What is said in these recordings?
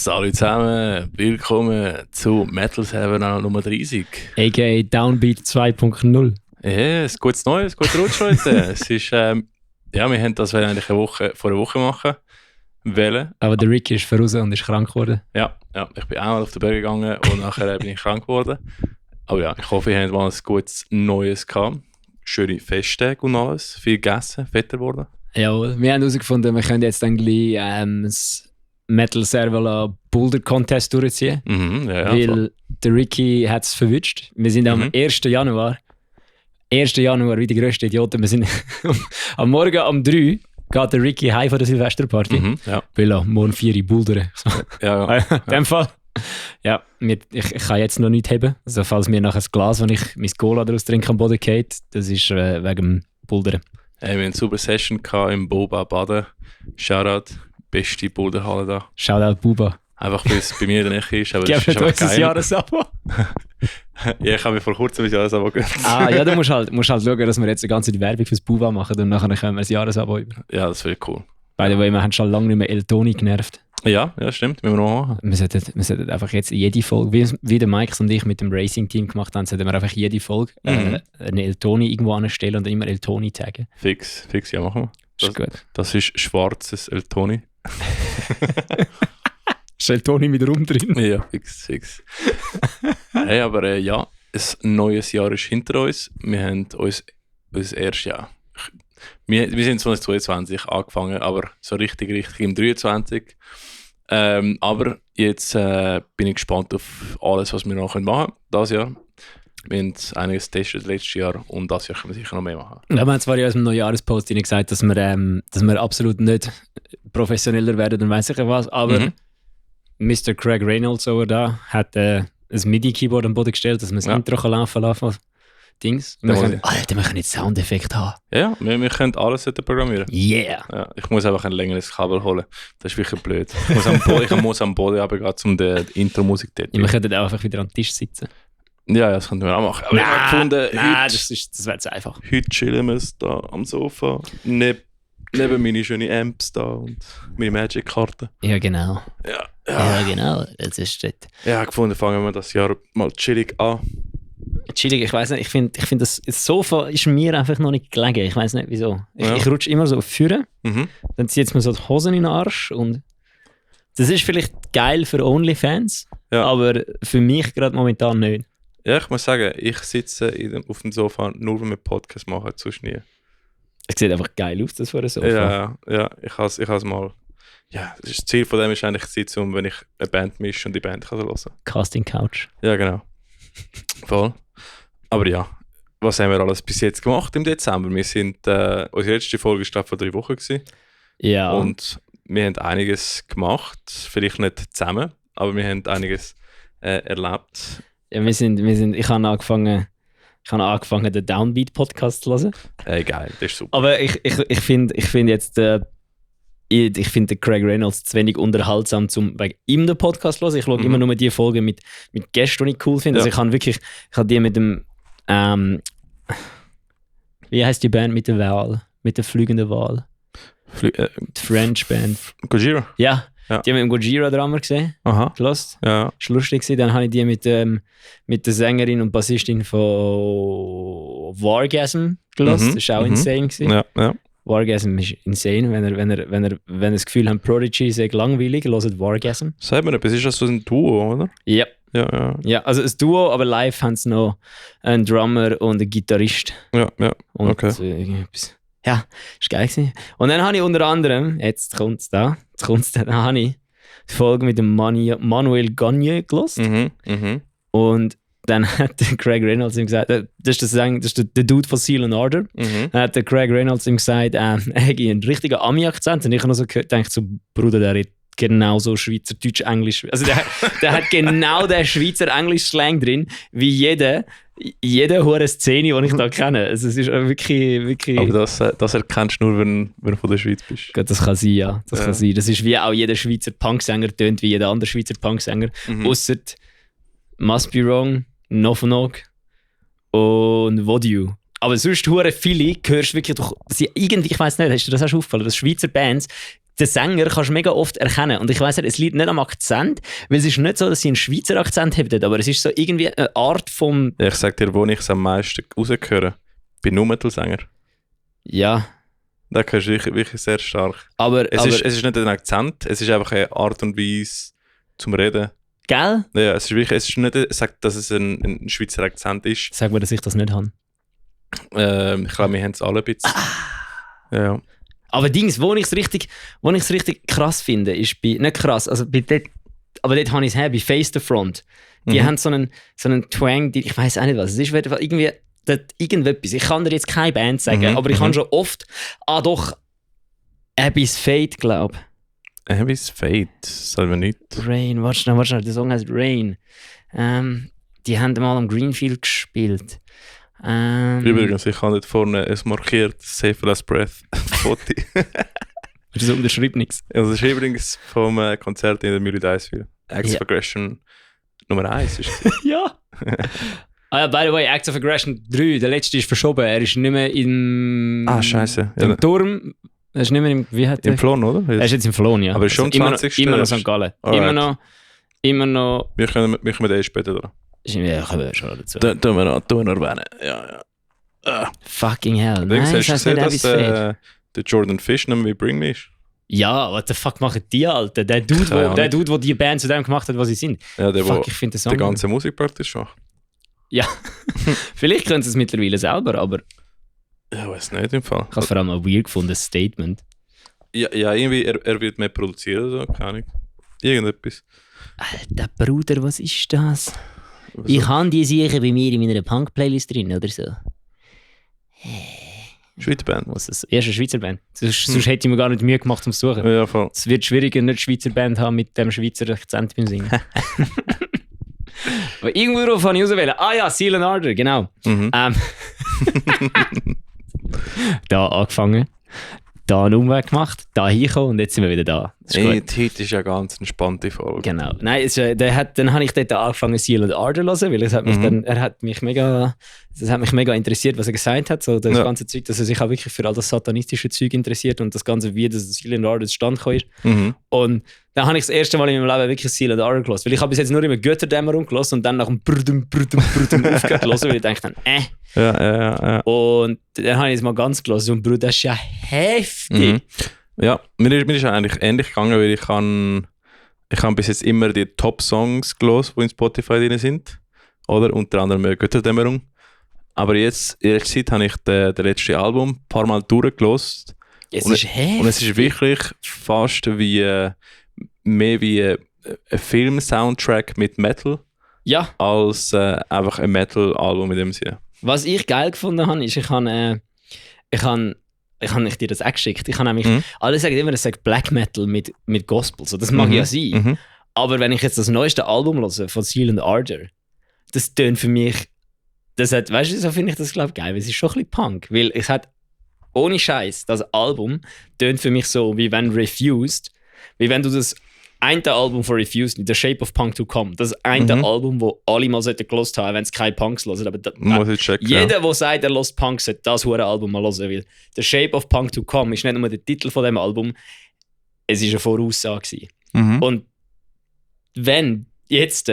Salut zusammen, willkommen zu Metal Server Nummer 30. A.k.a. Downbeat 2.0. Ja, ein gutes Neues, ein guter Rutsch heute. Es ist, wir haben das eigentlich vor einer Woche machen wollen. Aber der Ricky ist voraus und ist krank geworden. Ja, ich bin einmal auf den Berg gegangen und nachher bin ich krank geworden. Aber ja, ich hoffe, ihr habt mal ein gutes Neues gehabt. Schöne Festtage und alles, viel gegessen, fetter geworden. Jawohl, wir haben herausgefunden, wir können jetzt dann gleich das Metal Server Boulder Contest durchziehen. Weil der Ricky hat es verwünscht. Wir sind am 1. Januar. 1. Januar, wie die grössten Idioten. Wir sind am Morgen um 3 geht der Ricky heim von der Silvesterparty. Weil er morgen 4 Uhr bouldern. Ja. In dem Fall. Ja, ich kann jetzt noch nicht haben. Also falls mir nachher das Glas, wenn ich mein Cola daraus trinke, am Boden geht, das ist wegen dem Bouldern. Wir hatten eine super Session im Boba Baden. Shoutout. Beste Boulderhalle da. Shoutout Buba. Einfach weil es bei mir dann nicht ist. Aber das ist uns ein Jahresabo. Ja, ich habe mir vor kurzem ein Jahresabo gegönnt. Ja, du musst halt schauen, dass wir jetzt eine ganze Werbung fürs Buba machen und nachher können wir ein Jahresabo über. Ja, das wäre cool. By the way, wir haben schon lange nicht mehr Eltoni genervt. Ja, stimmt. Müssen wir noch machen. Wir sollten einfach jetzt jede Folge, wie der Mike und ich mit dem Racing-Team gemacht haben, sollten wir einfach jede Folge eine Eltoni irgendwo anstellen und dann immer Eltoni taggen. Fix, ja, machen wir. Das ist gut. Das ist schwarzes Eltoni. Ist Eltoni mit Rum drin? Ja, fix. Hey, aber ja, ein neues Jahr ist hinter uns. Wir haben unser erstes Jahr. Wir sind 2022 angefangen, aber so richtig im 23. Aber jetzt bin ich gespannt auf alles, was wir noch machen können dieses Jahr. Wir haben einiges getestet letztes Jahr und das Jahr können wir sicher noch mehr machen. Wir haben zwar in unserem Neujahrespost gesagt, dass wir absolut nicht professioneller werden und weiss ich was, aber Mr. Craig Reynolds da hat ein MIDI-Keyboard am Boden gestellt, dass man das Intro kann laufen lassen. Dings. Wir können jetzt Soundeffekte haben. Ja, wir können alles programmieren. Yeah! Ja, ich muss einfach ein längeres Kabel holen. Das ist wirklich blöd. Ich muss am Boden runtergehen, um die Intro-Musik zu wir könnten auch einfach wieder am Tisch sitzen. Ja, das könnten wir auch machen. Aber ich habe gefunden, das wäre zu einfach. Heute chillen wir da am Sofa, neben meine schönen Amps da und meine Magic-Karten. Ja, genau. Ja, genau. Das ist das. Ja, ich habe gefunden, fangen wir das Jahr mal chillig an. Chillig, ich weiss nicht, ich finde das Sofa ist mir einfach noch nicht gelegen. Ich weiss nicht wieso. Ich rutsche immer so vorne, dann zieht es mir so die Hosen in den Arsch und das ist vielleicht geil für OnlyFans, aber für mich gerade momentan nicht. Ja, ich muss sagen, ich sitze auf dem Sofa nur, wenn wir Podcast machen, sonst nie. Es sieht einfach geil aus, das vor dem Sofa. Ja, ich has mal. Ja, das Ziel von dem ist eigentlich sitzen, wenn ich eine Band mische und die Band kann hören. Casting Couch. Ja, genau. Voll. Aber ja, was haben wir alles bis jetzt gemacht im Dezember? Wir sind, unsere letzte Folge war vor 3 Wochen gewesen. Ja. Und wir haben einiges gemacht, vielleicht nicht zusammen, aber wir haben einiges erlebt. Ja, ich habe angefangen, den Downbeat-Podcast zu hören. Geil, das ist super. Aber ich finde jetzt, ich finde den Craig Reynolds zu wenig unterhaltsam, wegen ihm den Podcast zu hören. Ich schaue immer nur die Folgen mit Gästen, die ich cool finde. Also ich habe die mit dem, wie heisst die Band mit der Wal? Mit der fliegenden Wal? Die French Band. Gojira? Ja. Die haben wir im Gojira-Drama gesehen. Aha. Gelost. Ja. Das war lustig. Dann habe ich die mit der Sängerin und Bassistin von Wargasm gelost. Das war auch insane. Ja. Wargasm ist insane. Wenn ihr das Gefühl habt, Prodigy ist langweilig, hört Wargasm. Sag mir etwas, ist das so ein Duo, oder? Ja. Ja, also ein Duo, aber live haben sie noch einen Drummer und einen Gitarrist. Ja, und, okay. Ja, das war geil gewesen. Und dann habe ich unter anderem, dann habe ich die Folge mit dem Manuel Gagne gehört. Und dann hat der Craig Reynolds ihm gesagt, das ist der Dude von Seal and Ardor. Dann hat der Craig Reynolds ihm gesagt, er hätte einen richtigen Ami-Akzent. Und ich habe noch so gedacht, so, Bruder, der redet genau so Schweizerdeutsch, Englisch. Also der hat genau den Schweizer Englisch-Slang drin, wie jede hure Szene, die ich da kenne. Also es ist wirklich... Aber das erkennst du nur, wenn du von der Schweiz bist. Gut, das kann sein, ja. Das kann sein. Das ist wie auch jeder Schweizer Punksänger tönt, wie jeder andere Schweizer Punksänger. Ausser Must Be Wrong, Nofonog und Vodou. Aber sonst hure viele hörst du wirklich durch... Ich weiss nicht, hast du das auch schon aufgefallen, dass Schweizer Bands den Sänger kannst du mega oft erkennen. Und ich weiss, es liegt nicht am Akzent, weil es ist nicht so, dass sie einen Schweizer Akzent haben, aber es ist so irgendwie eine Art vom... Ich sag dir, wo ich es am meisten rausgehöre, bei Nummetal-Sänger. Ja. Da hörst du wirklich sehr stark. Aber es ist nicht ein Akzent, es ist einfach eine Art und Weise zum Reden. Gell? Ja, es ist nicht sagt, dass es ein Schweizer Akzent ist. Sag mir, dass ich das nicht habe. Ich glaube, wir haben es alle ein bisschen. Ja. Aber Dings, wo ich es richtig krass finde, ist bei, nicht krass, also bei dort, aber dort habe ich es her, bei Face the Front. Die haben so einen Twang, ich weiß auch nicht was, es ist irgendwie irgendetwas. Ich kann dir jetzt keine Band sagen, aber ich habe schon oft, doch, Abby's Fate, glaube ich. Abby's Fate, soll man nicht. Rain, warte schnell, der Song heißt Rain. Die haben mal am Greenfield gespielt. Übrigens, ich habe dort vorne es markiert, Safe Last Breath, Foto. Das unterschreibt nichts. Also das ist übrigens vom Konzert in der Mühle d'Eisville. Acts of Aggression Nummer 1 ist es. Ja. By the way, Acts of Aggression 3, der letzte ist verschoben. Er ist nicht mehr im... Scheiße. Im Turm. Er ist nicht mehr im... Wie hat Im Flon, oder? Er ist jetzt im Flon, ja. Aber ist schon 20. Immer noch St. Gallen. Alright. Immer noch... Wir kommen den später dran. Ja, kommen wir schon dazu. Tun wir noch erwähnen. Ja. Fucking hell. Nein, Hast du gesehen, dass der Jordan Fish nicht mehr wie Bring Me ist? Ja, what the fuck machen die, Alter? Der Dude, der die Band zu dem gemacht hat, was sie sind. Ja, der, fuck, ich finde den Song... Die ganze Musik praktisch macht. Ja. Vielleicht können sie es mittlerweile selber, aber... Ja, weiß nicht im Fall. Ich habe es vor allem ein weird gefunden, das Statement. Ja, irgendwie, er wird mehr produzieren oder so, keine Ahnung. Irgendetwas. Alter Bruder, was ist das? Ich habe die sicher bei mir in meiner Punk-Playlist drin, oder so. Schweizer Band. Was ist das? Erste Schweizer Band. Sonst hätte ich mir gar nicht Mühe gemacht, um zu suchen. Ja, voll. Es wird schwieriger, nicht Schweizer Band haben mit dem Schweizer Akzent beim Singen. Aber irgendwo drauf habe ich auswählen. Ja, Seal and Ardor, genau. Da angefangen, da einen Umweg gemacht, da hingekommen und jetzt sind wir wieder da. Heute ist ja ganz entspannte Folge. Genau. Nein, dann habe ich dort angefangen, Seal and Ardor zu hören, weil es hat mich das hat mich mega interessiert, was er gesagt hat. So das ganze Zeug, dass er sich auch wirklich für all das satanistische Zeug interessiert und das Ganze, wie das Seal and Ardor zustande gekommen ist. Und dann habe ich das erste Mal in meinem Leben wirklich Seal and Ardor gehört. Weil ich habe bis jetzt nur immer Götterdämmerung gehört und dann nach dem Brudum aufgehört gehört, weil ich dachte dann, Ja. Und dann habe ich es mal ganz gehört und Bruder, das ist ja heftig. Ja, mir ist eigentlich ähnlich gegangen, weil ich habe bis jetzt immer die Top-Songs gehört, die in Spotify drin sind. Oder unter anderem Götterdämmerung. Aber jetzt, in letzter Zeit, habe ich das letzte Album ein paar Mal durchgehört. Es ist heftig. Und es ist wirklich fast mehr wie ein Film-Soundtrack mit Metal. Ja. Als einfach ein Metal-Album in dem Sinne. Was ich geil gefunden habe, ist, ich habe dir das auch geschickt. Ich habe nämlich, alle sagen immer, es sagt Black Metal mit Gospel. So, das mag ja sein. Aber wenn ich jetzt das neueste Album höre von Seal and Ardor, das tönt für mich, weißt du, so finde ich das, glaube ich, geil, weil es ist schon ein bisschen Punk. Weil es hat, ohne Scheiß, das Album tönt für mich so, wie wenn Refused, wie wenn du das eine Album von Refused, The Shape of Punk to Come, das eine Album, das alle mal gehört haben, wenn es keine Punks hören. Aber jeder, der sagt, er hört Punk, sollte das hure Album mal hören, weil The Shape of Punk to Come ist nicht nur der Titel von dem Album, es war eine Voraussage. Und wenn jetzt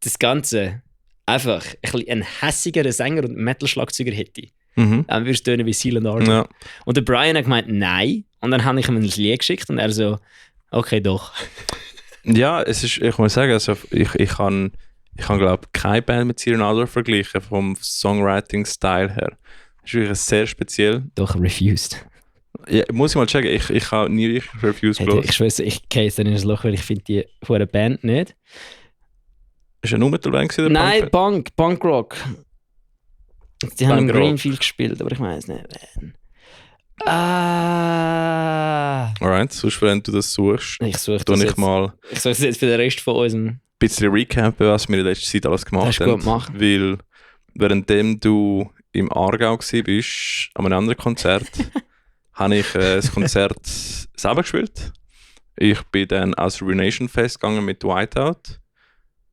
das Ganze einfach ein hässigeren Sänger und Metal-Schlagzeuger hätte, dann würde es tönen wie Seal and Ardor. Ja. Und der Brian hat gemeint, nein. Und dann habe ich ihm ein Lied geschickt und er so, okay, doch. Ja, es ist, ich muss sagen, also ich kann glaube keine Band mit Seal and Ardor vergleichen, vom Songwriting-Style her. Das ist wirklich sehr speziell. Doch, Refused. Ja, muss ich mal checken, ich habe nie richtig Refused gehört. Ich schwöre, ich gehe jetzt in ein Loch, weil ich finde die von einer Band nicht. Ist er nur Metal-Band gewesen? Nein, Punkrock. Die haben im Greenfield gespielt, aber ich weiß nicht. Alright, sonst wenn du das suchst, ich suche das jetzt. Ich suche es jetzt für den Rest von unserem... Ein bisschen recappen, was wir in der letzten Zeit alles gemacht haben. Gut gemacht. Weil währenddem du im Aargau warst, an einem anderen Konzert, habe ich das Konzert selber gespielt. Ich bin dann als Ruination Fest gegangen mit Whiteout.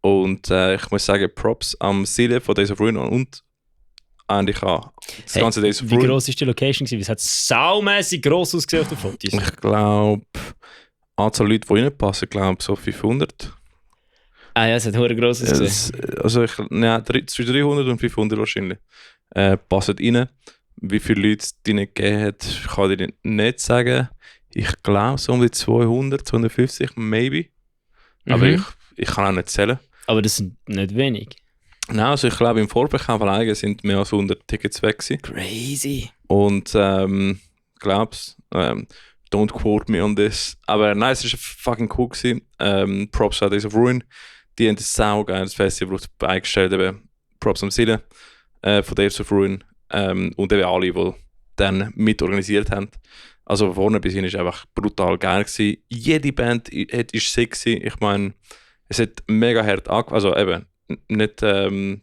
Und ich muss sagen, Props am Sile von Days of Ruin und eigentlich an. Das Hey, ganze Days of wie Ruin. gross war die Location? Es hat saumässig gross ausgesehen auf den Fotos. Ich glaube, Anzahl Leute, die reinpassen, glaube so 500. Ah ja, es hat hure gross ausgesehen. Also zwischen 300 und 500 wahrscheinlich. Passen rein. Wie viele Leute es denen gegeben hat, kann ich nicht sagen. Ich glaube so um die 200, 250, maybe. Aber ich kann auch nicht zählen. Aber das sind nicht wenig. Nein, also ich glaube im Vorverkauf alleine sind mehr als 100 Tickets weg gewesen. Crazy. Und glaub's, don't quote me on this. Aber nein, es war fucking cool gewesen. Props an Days of Ruin. Die haben ein saugeiles Festival auf die Beine gestellt. Eben Props am Silen von Days of Ruin. Und eben alle, die dann mitorganisiert haben. Also vorne bis hin war einfach brutal geil gewesen. Jede Band ist sick gewesen. Ich meine, es hat mega hart angefangen. Also eben, nicht am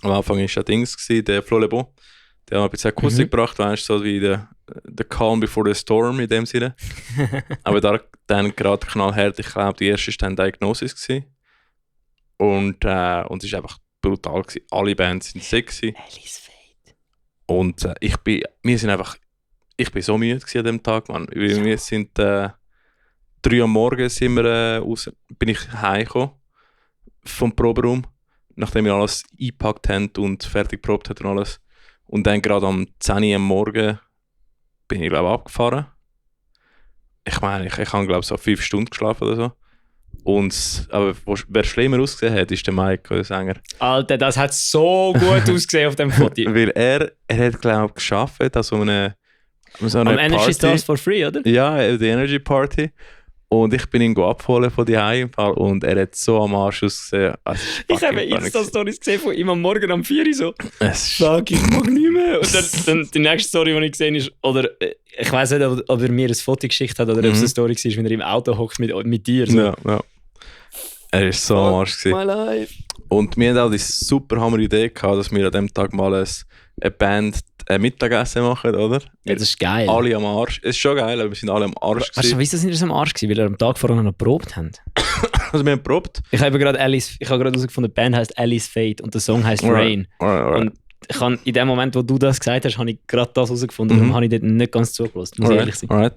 Anfang war Dings gewesen, der Flo Le Bon. Der hat ein bisschen Akustik gebracht, weißt du, so wie der Calm Before the Storm in dem Sinne. Aber dann gerade knallhart, ich glaube, die erste war dann Diagnosis gewesen. Und es war einfach brutal gewesen. Alle Bands sind sick gewesen. Alice Fate. Und ich bin so müde gewesen an dem Tag, Mann. Wir sind 3 Uhr morgens bin ich heimgekommen vom Proberaum, nachdem wir alles eingepackt haben und fertig geprobt haben und alles. Und dann gerade am 10 Uhr am Morgen bin ich, glaube ich, abgefahren. Ich meine, ich habe, glaube ich, so 5 Stunden geschlafen oder so. Aber wer schlimmer ausgesehen hat, ist der Mike, der Sänger. Alter, das hat so gut ausgesehen auf dem Foto. Weil er hat, glaube ich, geschafft an so einer Am Energy Stars for Free, oder? Ja, die Energy Party. Und ich bin ihn abgeholt von die Heim und er hat so am Arsch ausgesehen. Ich habe Insta-Stories gesehen von ihm am Morgen um 4 Uhr so. Sag, ich mag nicht mehr. Und dann die nächste Story, die ich gesehen habe, oder ich weiß nicht, ob er mir ein Foto geschickt hat oder ob es eine Story war, wenn er im Auto hockt mit dir. So. Ja. Er war so am Arsch gewesen. My life. Und wir hatten auch die super hammer Idee gehabt, dass wir an dem Tag mal eine Band Mittagessen machen, oder? Ja, das ist geil. Alle am Arsch. Es ist schon geil, aber wir sind alle am Arsch. Weißt du, wieso sind wir so am Arsch gewesen? Weil wir am Tag vorher noch geprobt haben. Also wir haben geprobt. Ich habe gerade herausgefunden, die Band heisst Alice Fate und der Song heisst Rain. Alright. Und ich habe in dem Moment, wo du das gesagt hast, habe ich gerade das herausgefunden. Darum habe ich dort nicht ganz zugelassen. Muss ich ehrlich sein. Alright.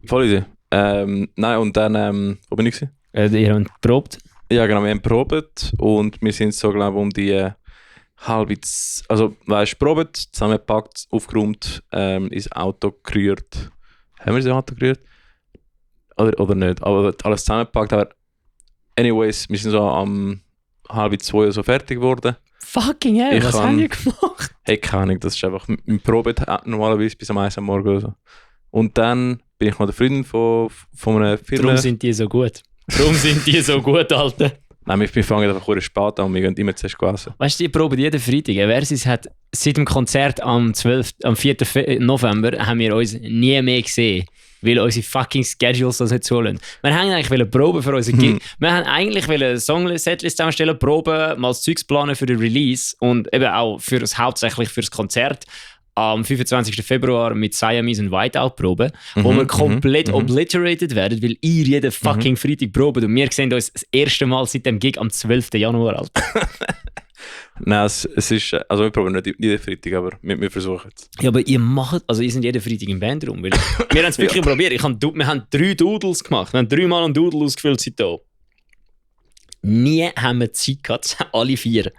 Voll Idee. Nein, und dann, wo bin ich gewesen? Ihr habt geprobt? Ja, genau, wir haben geprobt und wir sind so, glaube ich, um die also, weißt du, probiert, zusammengepackt, aufgeräumt, ins Auto gerührt. Haben wir ins Auto gerührt? Oder nicht? Aber alles zusammengepackt. Aber anyways, wir sind so am 1:30 oder so fertig geworden. Fucking hell, was haben wir gemacht? Hey, keine Ahnung, das ist einfach im Probiert normalerweise bis am 1 am Morgen oder so. Und dann bin ich mal der Freundin von einer Firma. Darum sind die so gut. Alter. Nein, wir fangen einfach kurz spät an und wir gehen immer zuerst essen. Weißt du, die proben jeden Freitag. Versus hat seit dem Konzert am 4. November haben wir uns nie mehr gesehen. Weil unsere fucking Schedules das nicht zulassen. Wir haben eigentlich proben für unseren Gig. Wir haben eigentlich eine Song-Setlist zusammenstellen, proben, mal das Zeugs planen für den Release und eben auch hauptsächlich für das Konzert. Am 25. Februar mit Siamese und Whiteout proben, wo wir komplett obliterated werden, weil ihr jeden fucking Freitag proben und wir sehen uns das erste Mal seit dem Gig am 12. Januar. Alter. Nein, es ist, also wir proben nicht jeden Freitag, aber wir versuchen es. Ja, aber ihr sind jeden Freitag im Bandraum, weil wir haben es wirklich probiert. Wir haben 3 Doodles gemacht, wir haben 3 Mal einen Doodle ausgefüllt seitdem. Nie haben wir Zeit gehabt, alle 4.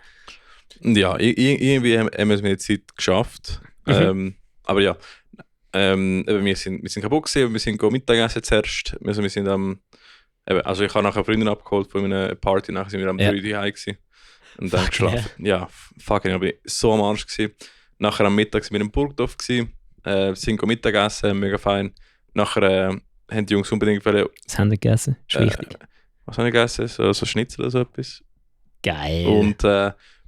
Ja, irgendwie haben wir es mit der Zeit geschafft. Aber ja, wir sind kaputt gewesen, wir sind Mittagessen zuerst. Also wir sind also ich habe nachher Freunde abgeholt von einer Party, nachher sind wir am 3 Uhr heim gewesen und dann geschlafen. Ja, fucking, ich war so am Arsch gewesen. Nachher am Mittag sind wir in Burgdorf gewesen, sind Mittagessen, mega fein. Nachher haben die Jungs unbedingt was haben die gegessen? Ist wichtig. Was haben die gegessen? So Schnitzel oder so etwas. Geil.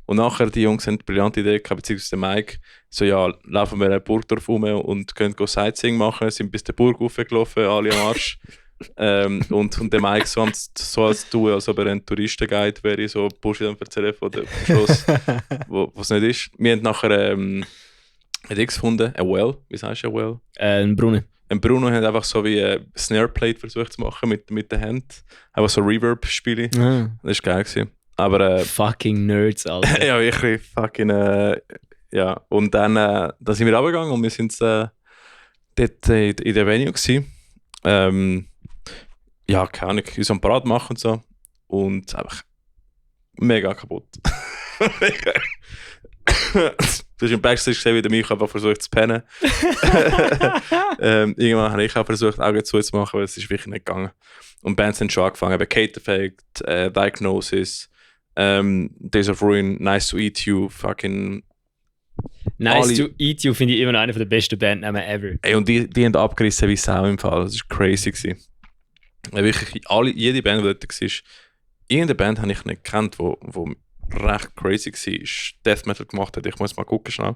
Und nachher, die Jungs haben eine brillante Idee gehabt, beziehungsweise der Mike, so ja, laufen wir in Burgdorf rum und können Sightseeing machen, sind bis der Burg raufgelaufen, alle am Arsch. Und der Mike so als du, als ob er ein Touristenguide wäre, so Bullshit am erzählen von dem Schluss, was nicht ist. Wir haben nachher ein X gefunden, ein Well, wie sagst du ein Well? Ein Brunnen. Ein Bruno hat einfach so wie eine Snare-Plate versucht zu machen mit der Hand. Einfach so Reverb-Spiele. Das war geil gewesen. Aber fucking Nerds, Alter. ja, wirklich fucking Ja, und dann sind wir runtergegangen und wir sind dort in der Venue gewesen. Ja, keine Ahnung, uns am Parade machen und so. Und einfach mega kaputt. Du hast im Backstage gesehen, wie der Micha einfach versucht zu pennen. Irgendwann habe ich auch versucht, Augen zuzumachen, aber es ist wirklich nicht gegangen. Und Bands sind schon angefangen, eben Kate Effect, Diagnosis, Days of Ruin, Nice to Eat You, fucking... Nice to Eat You finde ich immer noch einer der besten Bandnamen ever. Ey, und die haben abgerissen wie Sau im Fall, das war crazy gewesen. Wirklich, jede Band, die dort war, irgendeine Band habe ich nicht gekannt, wo recht crazy war, Death Metal gemacht hat. Ich muss mal gucken schnell.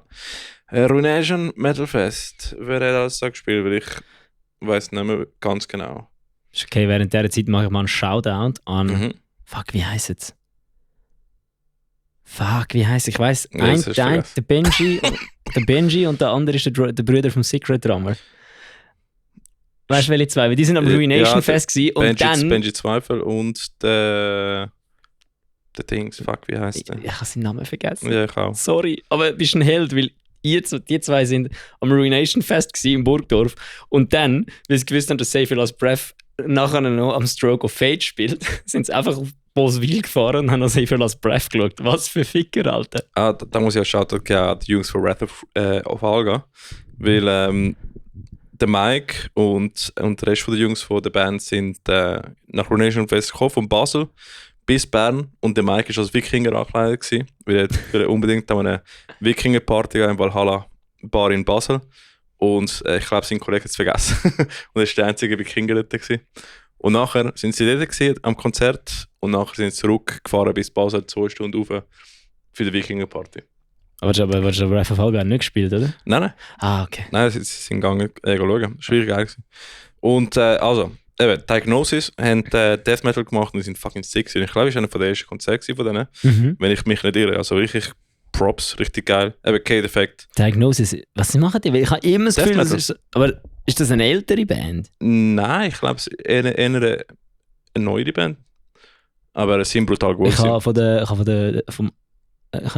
Ruination Metal Fest. Wer hat alles da gespielt? Weil ich weiß nicht mehr ganz genau. Ist okay, während dieser Zeit mache ich mal einen Shoutout an... Fuck, wie heisst es? Ich weiss, der Benji und der andere ist der Bruder vom Secret Drummer. Weißt du, welche zwei? Weil die sind am Ruination Fest gewesen. Und Benji Zweifel und der Dings, fuck, wie heisst der? Ich habe seinen Namen vergessen. Ja, ich auch. Sorry, aber du bist ein Held, weil die zwei sind am Ruination Fest gewesen in Burgdorf. Und dann, weil sie gewusst haben, dass Save Your Last Breath nachher noch am Stroke of Fate spielt, sind sie einfach auf Boswil gefahren und haben noch Save Your Last Breath geschaut. Was für Ficker, Alter. Da muss ich auch Shoutout geben an die Jungs von Wrath of Alga. Weil der Mike und der Rest der Jungs von der Band sind nach Ruination Fest gekommen, von Basel bis Bern, und der Mike war als Wikinger angekleidet, weil er unbedingt an eine Wikinger-Party im Valhalla Bar in Basel. Und ich glaube, sein Kollege hat es vergessen. Und er war der einzige Wikinger dort gewesen. Und nachher sind sie dort gewesen, am Konzert, und nachher sind sie zurückgefahren bis Basel 2 Stunden rauf für die Wikinger-Party. Aber du hast Wrath of Alga nicht gespielt, oder? Nein. Ah, okay. Nein, sie sind gegangen, schauen. Schwierig geil gewesen. Und also, eben, Diagnosis haben Death Metal gemacht und die sind fucking sick. Ich glaube, es war einer der ersten Konzerte von denen, wenn ich mich nicht irre. Also wirklich Props, richtig geil. Eben Kate Effect. Diagnosis, was machen die? Ich habe immer das Gefühl, aber ist das eine ältere Band? Nein, ich glaube, es ist eher eine neuere Band. Aber sie sind brutal gut. Ich habe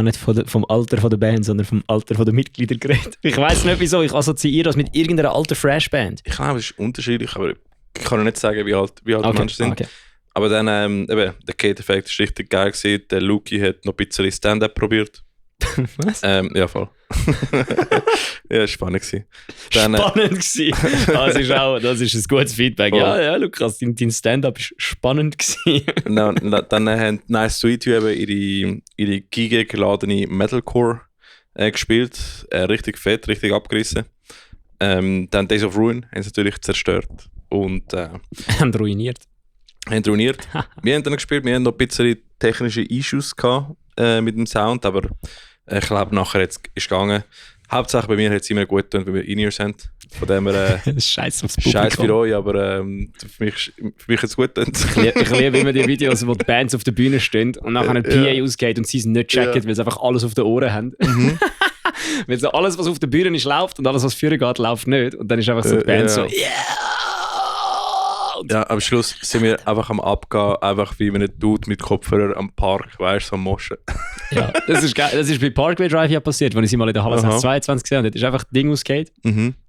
nicht vom Alter der Band, sondern vom Alter der Mitglieder geredet. Ich weiss nicht wieso, ich assoziiere das mit irgendeiner alten Fresh-Band. Ich glaube, es ist unterschiedlich, aber ich kann nicht sagen, wie alt die Menschen sind. Okay. Aber dann, eben, der Kate Effect war richtig geil gewesen. Der Luki hat noch ein bisschen Stand-Up probiert. Was? Ja, voll. Ja, spannend gewesen. Dann, spannend gewesen. Das ist ein gutes Feedback. Voll. Ja, Lukas, dein Stand-Up war spannend gewesen. Dann haben Nice to Eat You eben ihre gigageladene Metalcore gespielt. Richtig fett, richtig abgerissen. Dann Days of Ruin haben sie natürlich zerstört. Und haben ruiniert. Wir haben dann gespielt, wir haben noch ein bisschen technische Issues gehabt, mit dem Sound, aber ich glaube, nachher ist es gegangen. Hauptsache bei mir hat es immer gut getan, weil wir In-Ears haben. Von dem her, Scheiß aufs Publikum. Scheiß für euch, aber für mich hat es gut getan. Ich liebe immer die Videos, wo die Bands auf der Bühne stehen und nachher ein PA ausgeht und sie es nicht checken, weil sie einfach alles auf den Ohren haben. Weil so alles, was auf der Bühne ist, läuft und alles, was vorher geht, läuft nicht. Und dann ist einfach so die Band so, ja, am Schluss sind wir einfach am Abgehen, einfach wie man tut mit Kopfhörer am Park, weißt du, so am Moschen. Ja, das ist geil. Das ist bei Parkway Drive ja passiert, als ich sie mal in der Halle 22 gesehen habe. Dort ist einfach das Ding ausgeht,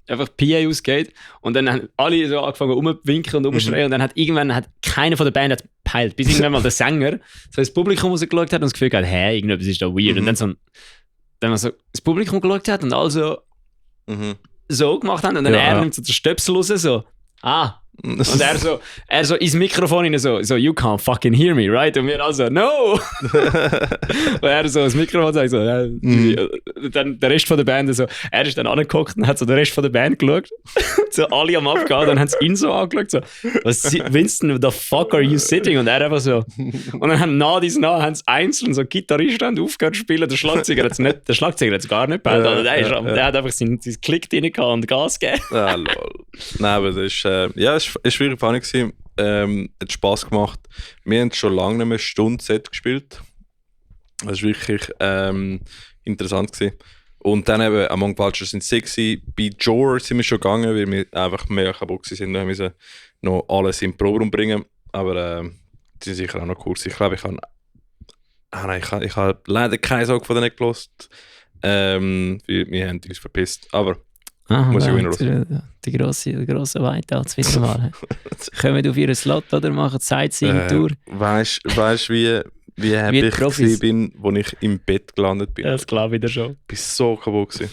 einfach PA ausgeht und dann haben alle so angefangen rumzuwinken und rumzuschreien und dann hat irgendwann keiner von der Band gepeilt, bis irgendwann mal der Sänger so ins Publikum rausgeschaut hat und das Gefühl hat, hey, irgendetwas ist da weird. Und dann man so ins Publikum geschaut hat und alle so gemacht haben und dann er nimmt so den Stöpsel raus, so, und er so ins Mikrofon rein, so, you can't fucking hear me, right? Und wir also, no! Und er so ins Mikrofon sagt so, dann der Rest von der Band so, er ist dann angeguckt und hat so den Rest von der Band geschaut. So alle am Abgehen, dann haben sie ihn so angeschaut, so, Winston, the fuck are you sitting? Und er einfach so, und dann haben haben sie einzeln so Gitarristen aufgehört zu spielen, der Schlagzeuger hat es gar nicht gepeilt, der hat einfach sein Klick drin gehabt und Gas gegeben. Ah, lol. Nein, aber das ist, es war wirklich funny gewesen. Hat Spass gemacht. Wir haben schon lange nicht mehr Stundenset gespielt. Das war wirklich interessant gewesen. Und dann eben Among Vultures sind sexy. Bei Jor sind wir schon gegangen, weil wir einfach mega kaputt sind. Wir müssen noch alles in den Proberaum bringen. Aber die sind sicher auch noch Kurs. Ich glaube, ich habe leider keinen Song von denen gelost. Weil wir haben uns verpisst. Aber muss ich wieder die grosse Weite als Wissen kommen auf ihren Slot oder machen Sightseeing-Tour. Weißt du, wie happy ich war, als ich im Bett gelandet bin? Das glaube ich dir schon. Ich war so kaputt gewesen.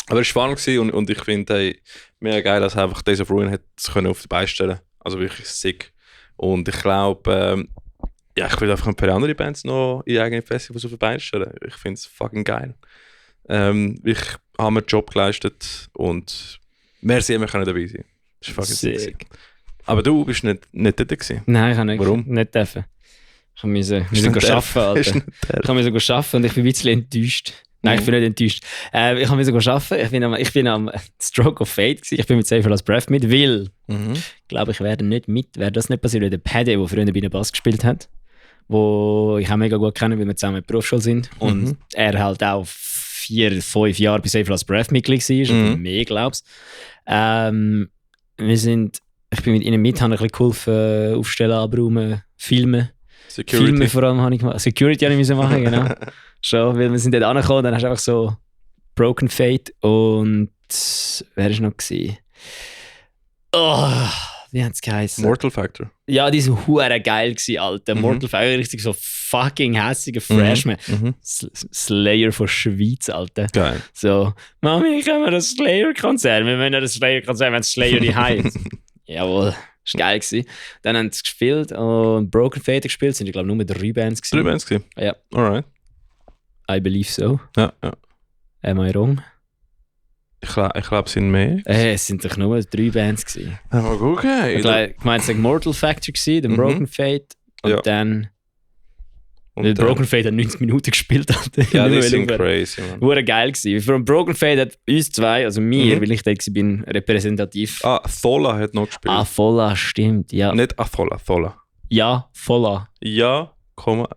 Aber es war spannend und ich finde, hey, mega geil, dass einfach Days of Ruin auf die Beine stellen. Also wirklich sick. Und ich glaube, ich will einfach ein paar andere Bands noch in eigenen Festivals auf die Beine stellen. Ich finde es fucking geil. Ich habe mir einen Job geleistet und mehr sehen wir können dabei sein. Das ist fucking sick. Aber du bist nicht dort gewesen. Nein, ich habe nicht. Warum? Nicht dürfen. Ich musste arbeiten, Alter. Ich musste arbeiten und ich bin ein bisschen enttäuscht. Nein, ich bin nicht enttäuscht. Ich musste arbeiten. Ich bin am Stroke of Fate gewesen. Ich bin mit Save Last Breath mit, weil ich glaube, ich wäre das nicht passiert, weil der Paddy, der früher bei einer Bass gespielt hat, wo ich auch mega gut kenne, weil wir zusammen in der Berufsschule sind und er halt auch 4-5 Jahre bei Save Last Breath Mitglied war, oder mehr, glaubst ich bin mit ihnen mit, habe ein bisschen geholfen, aufstellen, abräumen, filmen. Filme vor allem habe ich gemacht. Security habe ich machen, genau. Schon, weil wir sind dort angekommen, dann hast du einfach so Broken Fate und wer war noch gewesen? Oh, wie hat es geheißen? Mortal Factor. Ja, die waren hure geil gewesen, Alter. Mortal Factor, richtig so fucking hässiger Freshman. Slayer von Schweiz, Alter. Geil. So, Mami, können wir das Slayer-Konzert? Wir wollen das Slayer-Konzert, wenn es Slayer die heißt. Jawohl. Das war geil gewesen. Dann haben sie gespielt und Broken Fate gespielt. Sind, ich glaube, nur 3 Bands gewesen. 3 Bands gewesen? Ja. Alright. I believe so. Ja. Am I wrong? Ich glaube, es sind mehr. Es sind doch nur 3 Bands gewesen. Aber okay. Ich meine, es war Mortal Factor gewesen, dann Broken Fate und dann... Broken Fate hat 90 Minuten gespielt. Ja, das ist crazy, man. Wurde geil gewesen. Von Broken Fate hat uns zwei, also mir, weil ich da bin, repräsentativ. Thola hat noch gespielt. Thola, stimmt, ja. Nicht Thola, Thola. Ja, Thola. Ja, Thola.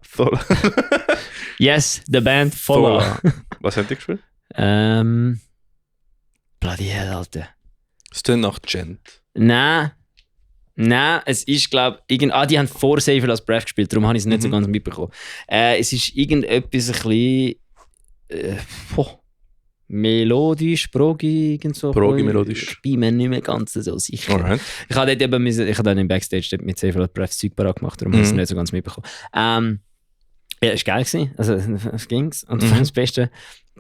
Yes, the band Thola. Was haben die gespielt? Bloody hell, Alter. Es klingt nach Gent. Nein, es ist, glaube ich, die haben vor Save Last Breath gespielt, darum habe ich es nicht so ganz mitbekommen. Es ist irgendetwas ein bisschen melodisch, progig und so. Progi-melodisch. Ich bin mir nicht mehr ganz so sicher. Alright. Ich habe dann im Backstage mit Save Last Breath Zeug parat gemacht, darum habe ich es nicht so ganz mitbekommen. Ja, es war geil gewesen. Also, es ging's. Und das Beste,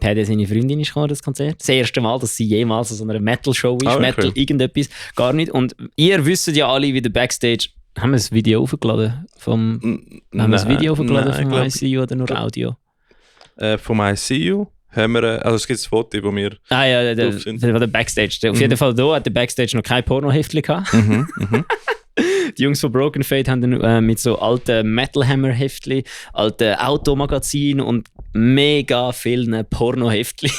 Paddy, seine Freundin, ist gekommen, das Konzert. Das erste Mal, dass sie jemals an so einer Metal-Show ist. Metal, irgendetwas, gar nicht. Und ihr wisst ja alle, wie der Backstage... Haben wir ein Video aufgeladen? Haben wir ein Video aufgeladen vom ICU oder nur Audio? Vom ICU haben wir... Also es gibt ein Foto, wo wir... Ja, das war der Backstage. Auf jeden Fall da hat der Backstage noch kein Pornoheftchen gehabt. Die Jungs von Broken Fate haben dann mit so alten Metal Hammer Heftchen, alten Automagazinen und mega vielen Pornoheftchen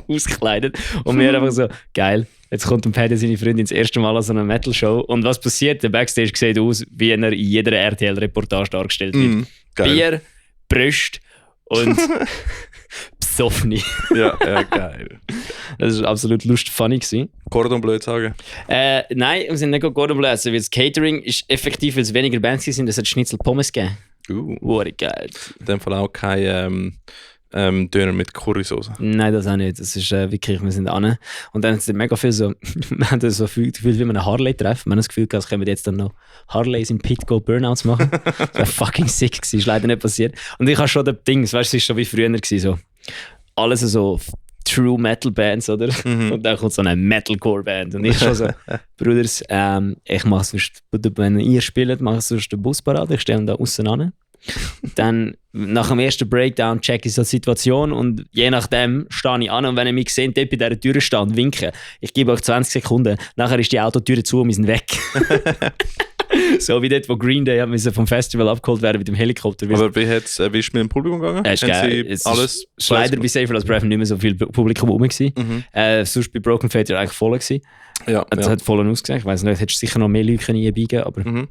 ausgekleidet. Und wir einfach so, geil, jetzt kommt ein Paddy seine Freundin das erste Mal an so einer Metal-Show. Und was passiert? Der Backstage sieht aus, wie er in jeder RTL-Reportage dargestellt wird. Bier, Brüste und besoffene. Ja, geil. Das war absolut funny gewesen. Cordon Bleu sagen? Nein, wir sind nicht Cordon Bleu essen, weil das Catering ist effektiv, weil es weniger Bands sind, es hat Schnitzel Pommes gegeben. Wurde geil. In dem Fall auch kein Döner mit Currysauce. Nein, das auch nicht. Das ist wirklich, wir sind an. Und dann sind mega viel so, wir haben so viel Gefühl, wie wir einen Harley treffen. Wir haben das Gefühl, als können wir jetzt dann noch Harleys in Pit Go Burnouts machen. Das war fucking sick gewesen, ist leider nicht passiert. Und ich habe schon das Ding, weißt du, es war schon wie früher gewesen, so. Alles so True Metal Bands, oder? Und dann kommt so eine Metalcore Band. Und ich schon so, Bruders, ich mache sonst, wenn ihr spielt, mache ich sonst den Bus parat, ich stelle ihn da außen an. Dann nach dem ersten Breakdown check ich so die Situation und je nachdem stehe ich an und wenn ihr mich seht, dort bei dieser Tür stehe und winke, ich gebe euch 20 Sekunden, nachher ist die Autotür zu und wir sind weg. So wie dort, wo Green Day vom Festival abgeholt werden mit dem Helikopter. Aber wie ist mit dem Publikum gegangen? Ist geil. Es ist leider bei Save Last Breath nicht mehr so viel Publikum rum gewesen. Sonst bei Broken Fate war eigentlich voll gewesen. Ja, das hat voll ausgesehen. Ich weiss nicht, hättest sicher noch mehr Leute einbiegen aber die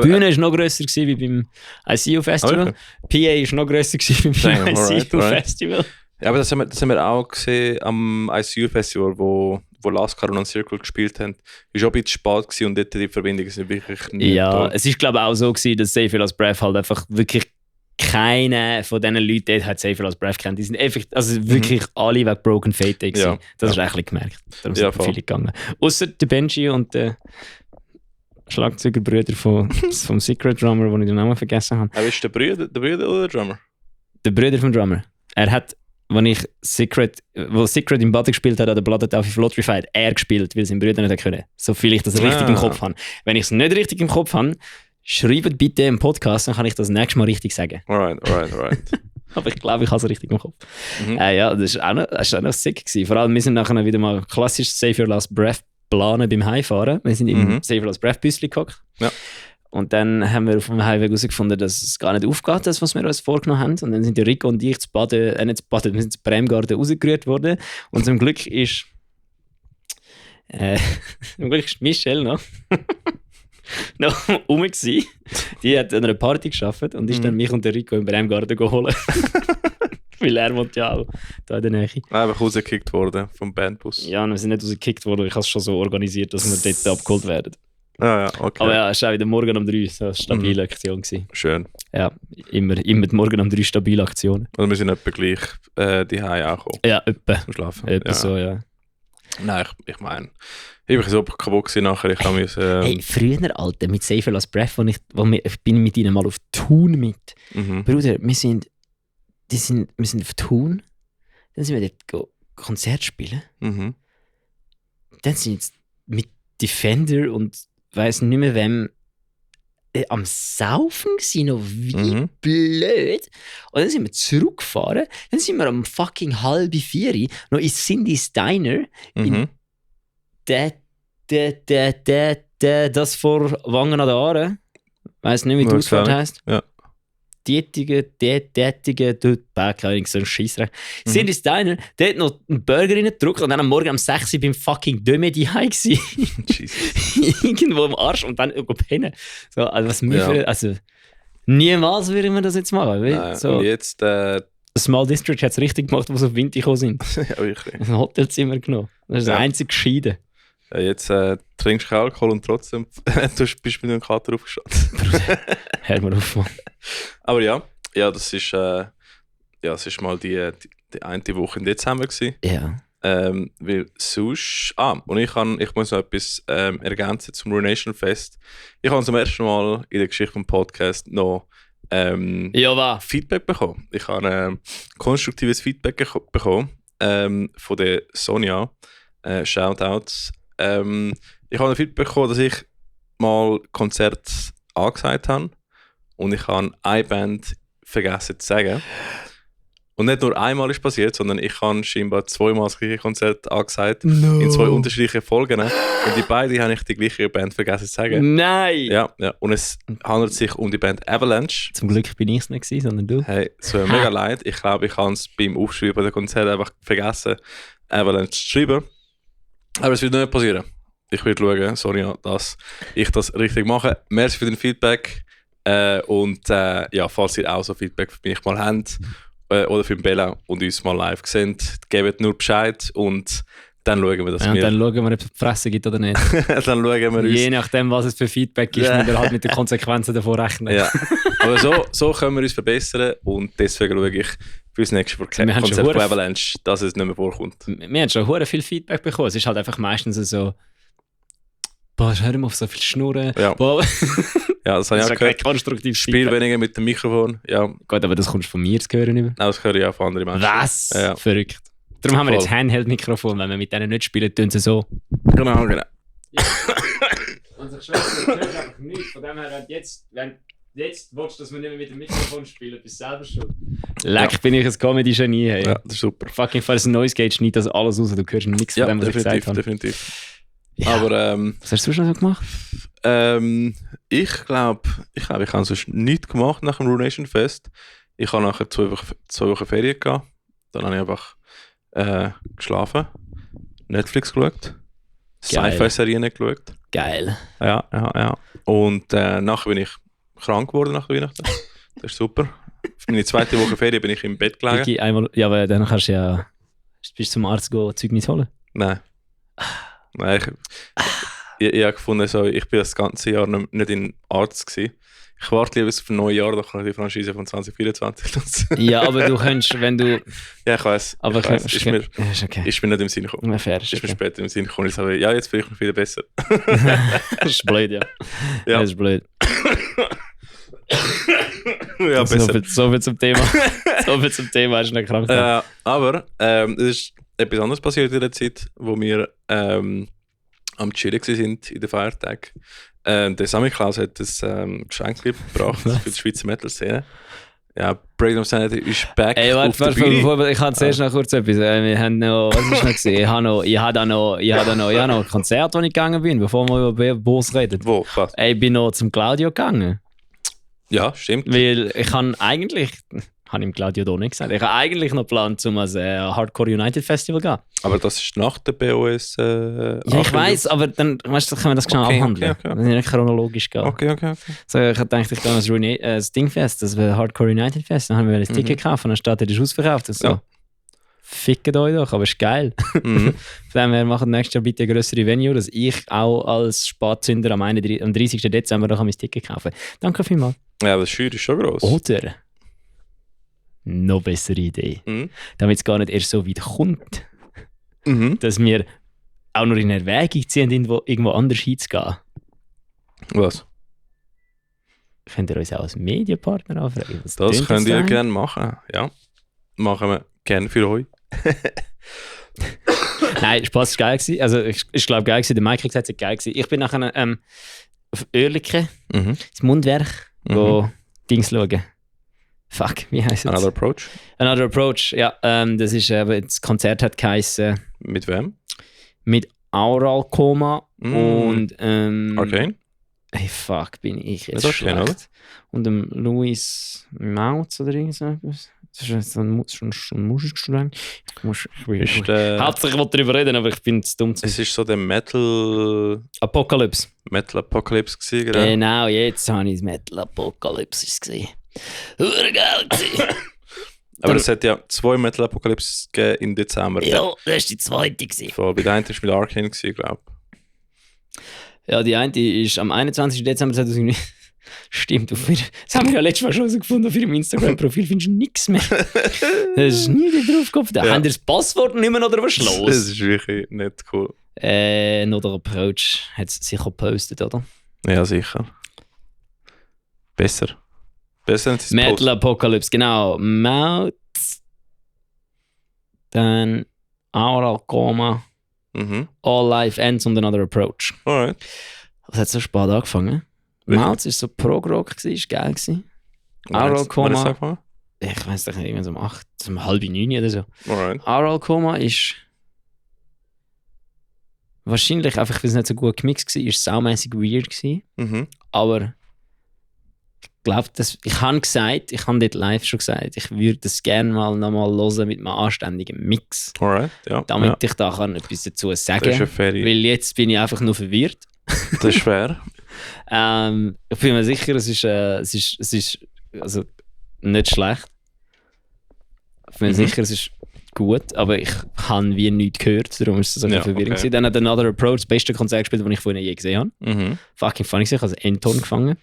Bühne war noch grösser gewesen wie beim ICU Festival. Okay. PA war noch grösser gewesen wie beim ICU Festival. Ja, aber das haben wir auch gesehen am ICU Festival, wo Last Car und Circle gespielt haben. Es war auch ein bisschen spät gewesen und dort die Verbindungen sind wirklich nicht toll. Es war glaube ich auch so gewesen, dass Save Last Breath halt einfach wirklich keiner von diesen Leuten dort hat Safer Last Breath kennt. Die sind wirklich alle wegen Broken Fate gewesen. Ja. Das hast du eigentlich gemerkt. Darum Ja, sind viele gegangen. Außer der Benji und der Schlagzeugerbrüder vom Secret Drummer, den ich den Namen vergessen habe. Aber ist der Brüder oder der Drummer? Der Brüder vom Drummer. Er hat, wo Secret im Bade gespielt hat, an der Bladetaufe Flotrified, er gespielt, weil sein Brüder nicht können. So viel ich das richtig im Kopf habe. Wenn ich es nicht richtig im Kopf habe, schreibt bitte im Podcast, dann kann ich das nächstes Mal richtig sagen. Alright. Aber ich glaube, ich habe es richtig im Kopf. Ja, das war auch noch sick gewesen. Vor allem, wir sind nachher wieder mal klassisch Save Your Last Breath planen beim Heimfahren. Wir sind im Save Your Last Breath Büsschen gehockt. Ja. Und dann haben wir auf dem Heimweg herausgefunden, dass es gar nicht aufgeht, das, was wir uns vorgenommen haben. Und dann sind Rico und ich wir sind zu Bremgarten rausgerührt worden. Und zum Glück ist Michelle noch rum gewesen. Die hat an einer Party gearbeitet und ist dann mich und Rico im Bremgarten geholt. Weil er wollte ja auch da in der Nähe. Einfach rausgekickt worden vom Bandbus. Ja, wir sind nicht rausgekickt worden, ich habe es schon so organisiert, dass wir dort abgeholt werden. Ja, okay. Aber ja, es war auch wieder morgen um 3 so eine stabile Aktion gewesen. Schön. Ja, immer morgen um 3 stabile Aktionen. Also wir sind etwa gleich die Heim auch gekommen. Ja, etwa. Zum Schlafen. Etwa so, ja. Nein, ich meine, ich war so kaputt gewesen nachher. Ich habe hey, früher, Alter, mit Save Your Last Breath, ich bin mit ihnen mal auf Thun mit. Bruder, wir sind auf Thun, dann sind wir dort Konzert spielen. Dann sind wir mit Defender und weiss nicht mehr wem am Saufen gsi, noch wie blöd. Und dann sind wir zurückgefahren, dann sind wir am fucking 3:30 noch in Cindy's Diner in das vor Wangen an der Aare. Weiss nicht, wie die Ausfahrt heisst. Ja. Tätige, so ein Scheissrecht. Cindy's Diner, der hat noch einen Burger reingedrückt und dann am Morgen um 6 Uhr beim fucking Döme die Heim gsi. Irgendwo im Arsch und dann irgendwo pennen. So, also was mir also niemals würden wir das jetzt machen. So, und jetzt Small District hat es richtig gemacht, wo sie auf Winter gekommen sind. Ja, wirklich. Ein Hotelzimmer genommen. Das ist das einzige Gescheide. Ja, jetzt trinkst du Alkohol und trotzdem bist du mit einem Kater aufgestanden. Hör mal auf, Mann. Aber ja, das ist mal die eine Woche im Dezember gewesen. Ja. Weil sonst... und ich muss noch etwas ergänzen zum Ruination Fest. Ich habe zum ersten Mal in der Geschichte des Podcasts noch Feedback bekommen. Ich habe konstruktives Feedback bekommen von der Sonja. Shoutouts. Ich habe ein Feedback bekommen, dass ich mal Konzerte angesagt habe und ich habe eine Band vergessen zu sagen. Und nicht nur einmal ist passiert, sondern ich habe scheinbar zweimal das gleiche Konzert angesagt, in 2 unterschiedlichen Folgen. Und die beiden habe ich die gleiche Band vergessen zu sagen. Nein! Ja. Und es handelt sich um die Band Avalanche. Zum Glück bin ich es nicht gewesen, sondern du. Hey, es tut mir mega leid. Ich glaube, ich habe es beim Aufschreiben der Konzert einfach vergessen, Avalanche zu schreiben. Aber es wird nicht passieren. Ich werde schauen, Sonja, dass ich das richtig mache. Merci für dein Feedback. Falls ihr auch so Feedback für mich mal habt oder für den Bella und uns mal live seht, gebt nur Bescheid und dann schauen wir, dass wir... dann schauen wir, ob es die Fresse gibt oder nicht. Dann schauen wir uns... Je nachdem, was es für Feedback ist, müssen wir halt mit den Konsequenzen davon rechnen. Ja. Aber so können wir uns verbessern und deswegen schaue ich für das nächste Konzert von Avalanche, dass es nicht mehr vorkommt. Wir haben schon sehr viel Feedback bekommen. Es ist halt einfach meistens so... Boah, hör mal auf so viel Schnurren. Ja. Boah. Ja, das habe ich auch gehört. Konstruktiv Spiel Feedback. Weniger mit dem Mikrofon. Ja. Gut, aber das kommst du von mir zu hören. Nein, das höre ich auch von anderen Menschen. Was? Ja. Verrückt. Darum haben wir jetzt Handheld-Mikrofon. Wenn wir mit denen nicht spielen, tun sie so. Genau. Ja. Unsere Schwester hört einfach nichts. Von dem her, wenn jetzt willst du, dass wir nicht mehr mit dem Mikrofon spielen, bist du selber schon. Leck, bin ich ein Comedy-Genie. Hey. Ja, das ist super. Fucking, falls ein Neues geht, schneid das alles raus. Du hörst nichts von dem, was ich gesagt habe. Definitiv. Ja. Aber, was hast du schon so gemacht? Ich glaube, ich habe sonst nichts gemacht nach dem Ruination Fest. Ich habe nachher 2 Wochen Ferien gehabt. Dann habe ich einfach geschlafen, Netflix geschaut, Sci-Fi-Serien geschaut. Geil. Ja. Und nachher bin ich krank geworden nach Weihnachten. Das ist super. Für meine 2. Woche Ferien bin ich im Bett gelegen. Ja, aber dann kannst du ja... Bist du zum Arzt gehen, Zeugnis holen? Nein, ich habe gefunden, so, ich bin das ganze Jahr nicht in Arzt gewesen. Ich warte lieber auf ein neues Jahr, da kann ich die Franchise von 2024 nutzen. Ja, aber du könntest, wenn du... Ja, ich weiss. Aber ich weiss. Ist mir okay. nicht im Sinn gekommen. Ja, fair, ist mir später im Sinn gekommen. Ich sage, ja, jetzt bin ich noch wieder besser. Das ist blöd, ja. Ja. Das ist blöd. Ja, besser. So viel zum Thema. So viel zum Thema, ist nicht krank. Aber es ist etwas anderes passiert in der Zeit, wo wir am Chillen sind in den Feiertagen. Der Sammy Klaus hat ein Geschenk gebracht für die Schweizer Metal-Szene. Ja, Breakdown Sanity ist back auf der Bühne. Ich habe zuerst noch kurz etwas. Wir haben noch, was ist noch gesehen? Ich habe noch ein Konzert, wo ich gegangen bin, bevor wir über Boss reden. Wo? Was? Ich bin noch zum Claudio gegangen. Ja, stimmt. Weil ich habe ihm Claudio da nicht gesagt. Ich habe eigentlich noch geplant, zum Hardcore United Festival zu gehen. Aber das ist nach der BOS. Ja, ich weiss, aber dann weißt du, können wir das schnell abhandeln. Okay. Wir sind nicht chronologisch gehen. Okay. So, ich dachte, ich gehe das Dingfest, das wäre Hardcore United Fest. Dann haben wir das Ticket gekauft und dann steht er ausverkauft. So. Ja. Fickt euch doch, aber ist geil. Von dem her machen nächstes Jahr bitte eine größere Venue, dass ich auch als Spatzünder am 30. Dezember mein Ticket kaufen kann. Danke vielmals. Ja, aber das Scheuer ist schon gross. Oder noch bessere Idee. Damit es gar nicht erst so weit kommt, dass wir auch noch in Erwägung ziehen, irgendwo anders hinzugehen. Was? Könnt ihr uns auch als Medienpartner anfragen? Das könnt ihr gerne machen. Ja, machen wir gerne für euch. Nein, Spaß war geil gewesen. Also ich glaube geil gewesen. Der Mike hat gesagt, es war geil gewesen. Ich bin nachher auf Oerlikon, das Mundwerk, wo Dings schauen. Fuck, wie heisst es? Another Approach? Another Approach, ja. Das ist, das Konzert hat geheißen... Mit wem? Mit Aural Koma und... Arcane? Hey, fuck, bin ich jetzt das schlecht. Oder? Und dem Louis Mautz oder irgendwas. Das ist schon Musikstudent. Hauptsächlich wollte ich darüber reden, aber ich bin zu dumm. Es ist so der Metal Apocalypse gewesen, genau. Genau, jetzt habe ich das Metal Apocalypse gesehen. Geil gewesen. Aber es hat ja 2 Metal Apocalypse gegeben im Dezember. Ja, das war die zweite gewesen. Voll, bei der einen war mit Arcane, glaube ich. Ja, die eine ist am 21. Dezember 2009. Stimmt, das haben wir ja letztes Mal schon herausgefunden, auf ihrem Instagram-Profil findest du nichts mehr. Da ist nie drauf gekommen. Da haben die das Passwort nicht mehr oder was los? Das ist wirklich nicht cool. Another Approach hat es sicher gepostet, oder? Ja, sicher. Besser als Metal Apocalypse, genau. Maut. Dann Aural Koma. All Life Ends und Another Approach. Alright. Was hat so spät angefangen? Maut war so Prog-Rock, war geil. Aural Koma. Ich weiss nicht, irgendwann um 8, um halb 9 oder so. Alright. Aural Koma ist wahrscheinlich einfach, weil es nicht so gut gemixt war, ist saumässig weird gewesen. Aber ich glaube, ich habe dort live schon gesagt, ich würde das gerne mal nochmal hören mit einem anständigen Mix. Alright, ja. Damit ich da etwas dazu sagen kann. Das ist weil jetzt bin ich einfach nur verwirrt. Das ist fair. Ich bin mir sicher, es ist also nicht schlecht. Ich bin mir sicher, es ist gut, aber ich habe wie nichts gehört, darum ist es so verwirrend gewesen. Dann hat Another Approach das beste Konzert gespielt, das ich vorhin je gesehen habe. Fucking funny, ich habe also Endton gefangen.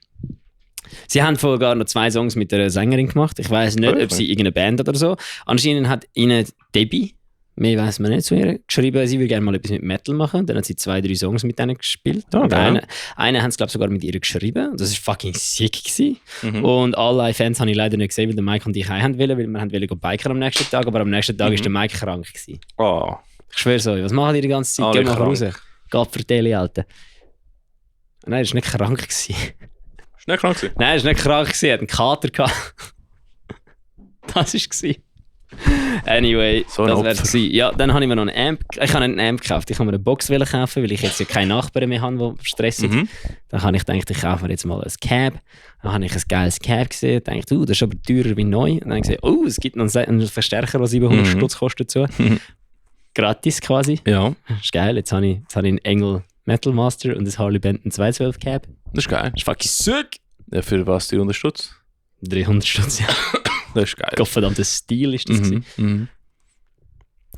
Sie haben vorher gar noch 2 Songs mit einer Sängerin gemacht. Ich weiß nicht, ob sie irgendeine Band oder so. Anscheinend hat ihnen Debbie, mehr weiß man nicht zu ihr, geschrieben, sie würde gerne mal etwas mit Metal machen. Dann hat sie 2, 3 Songs mit denen gespielt. Okay. Einen haben sie, glaube ich, sogar mit ihr geschrieben. Das war fucking sick gewesen. Und alle Fans habe ich leider nicht gesehen, weil der Mike und ich heim wollten, weil wir wollten biken am nächsten Tag, aber am nächsten Tag war der Mike krank gewesen. Oh. Ich schwöre euch, was machen die die ganze Zeit? Geh mal raus. Geh vertelle, Alter. Nein, er war nicht krank gewesen. Ist nicht krank gewesen? Nein, er war nicht krank gewesen, er hat einen Kater gehabt. Das war es. Anyway, so das wäre es gewesen. Ja, dann habe ich mir noch einen Amp. Ich habe einen Amp gekauft. Ich habe mir eine Box kaufen, weil ich jetzt ja keine Nachbarn mehr habe, die stressen. Dann habe ich gedacht, ich kaufe mir jetzt mal ein Cab. Dann habe ich ein geiles Cab gesehen. Dann dachte ich, das ist aber teurer wie neu. Und dann habe ich gesehen, es gibt noch einen Verstärker, der 700 Stutz kostet dazu. Gratis quasi. Ja. Das ist geil. Jetzt habe ich einen Engel Metal Master und ein Harley Benton 212 Cab. Das ist geil. Das ist fucking sick. Ja, für was die unterstützt? 300 Stutz, ja. Das ist geil. Gottverdammt, der Stil ist das gewesen.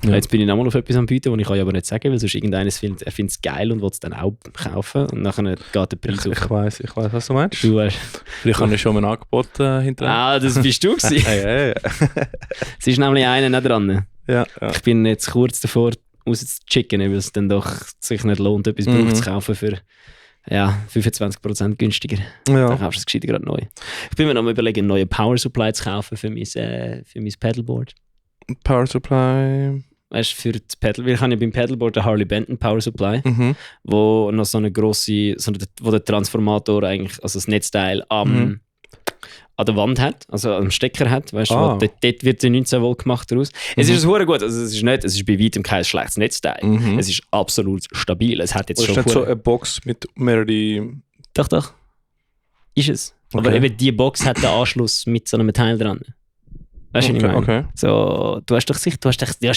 Ja. Jetzt bin ich nochmal auf etwas am Bieten, das ich aber nicht sagen kann, weil sonst irgendeines findet, er findet es geil und will es dann auch kaufen und nachher geht der Preis auf. Ich weiss, was du meinst. Du weißt. Vielleicht habe ich schon ein Angebot hinterher. Ah, das bist du gewesen. Ja. Es ist nämlich einer nicht dran. Ja. Ich bin jetzt kurz davor, rauszuchicken, weil es dann doch sich nicht lohnt, etwas Brauch zu kaufen für 25% günstiger. Ja. Dann kaufst du es gescheiter gerade neu. Ich bin mir noch mal überlegen, einen neuen Power Supply zu kaufen für mein Pedalboard. Power Supply. Weißt du, für das Pedal, wir haben ja beim Pedalboard den Harley Benton Power Supply, wo noch so eine grosse, wo der Transformator eigentlich, also das Netzteil an der Wand hat, also am Stecker hat, weißt du, dort wird die 19 Volt gemacht daraus. Es ist hure gut, also es ist bei weitem kein schlechtes Netzteil. Es ist absolut stabil. Es hat jetzt schon. Ist nicht so eine Box mit mehreren. Doch. Ist es. Okay. Aber eben die Box hat den Anschluss mit so einem Teil dran. Weißt du, was ich meine? Okay. So, du hast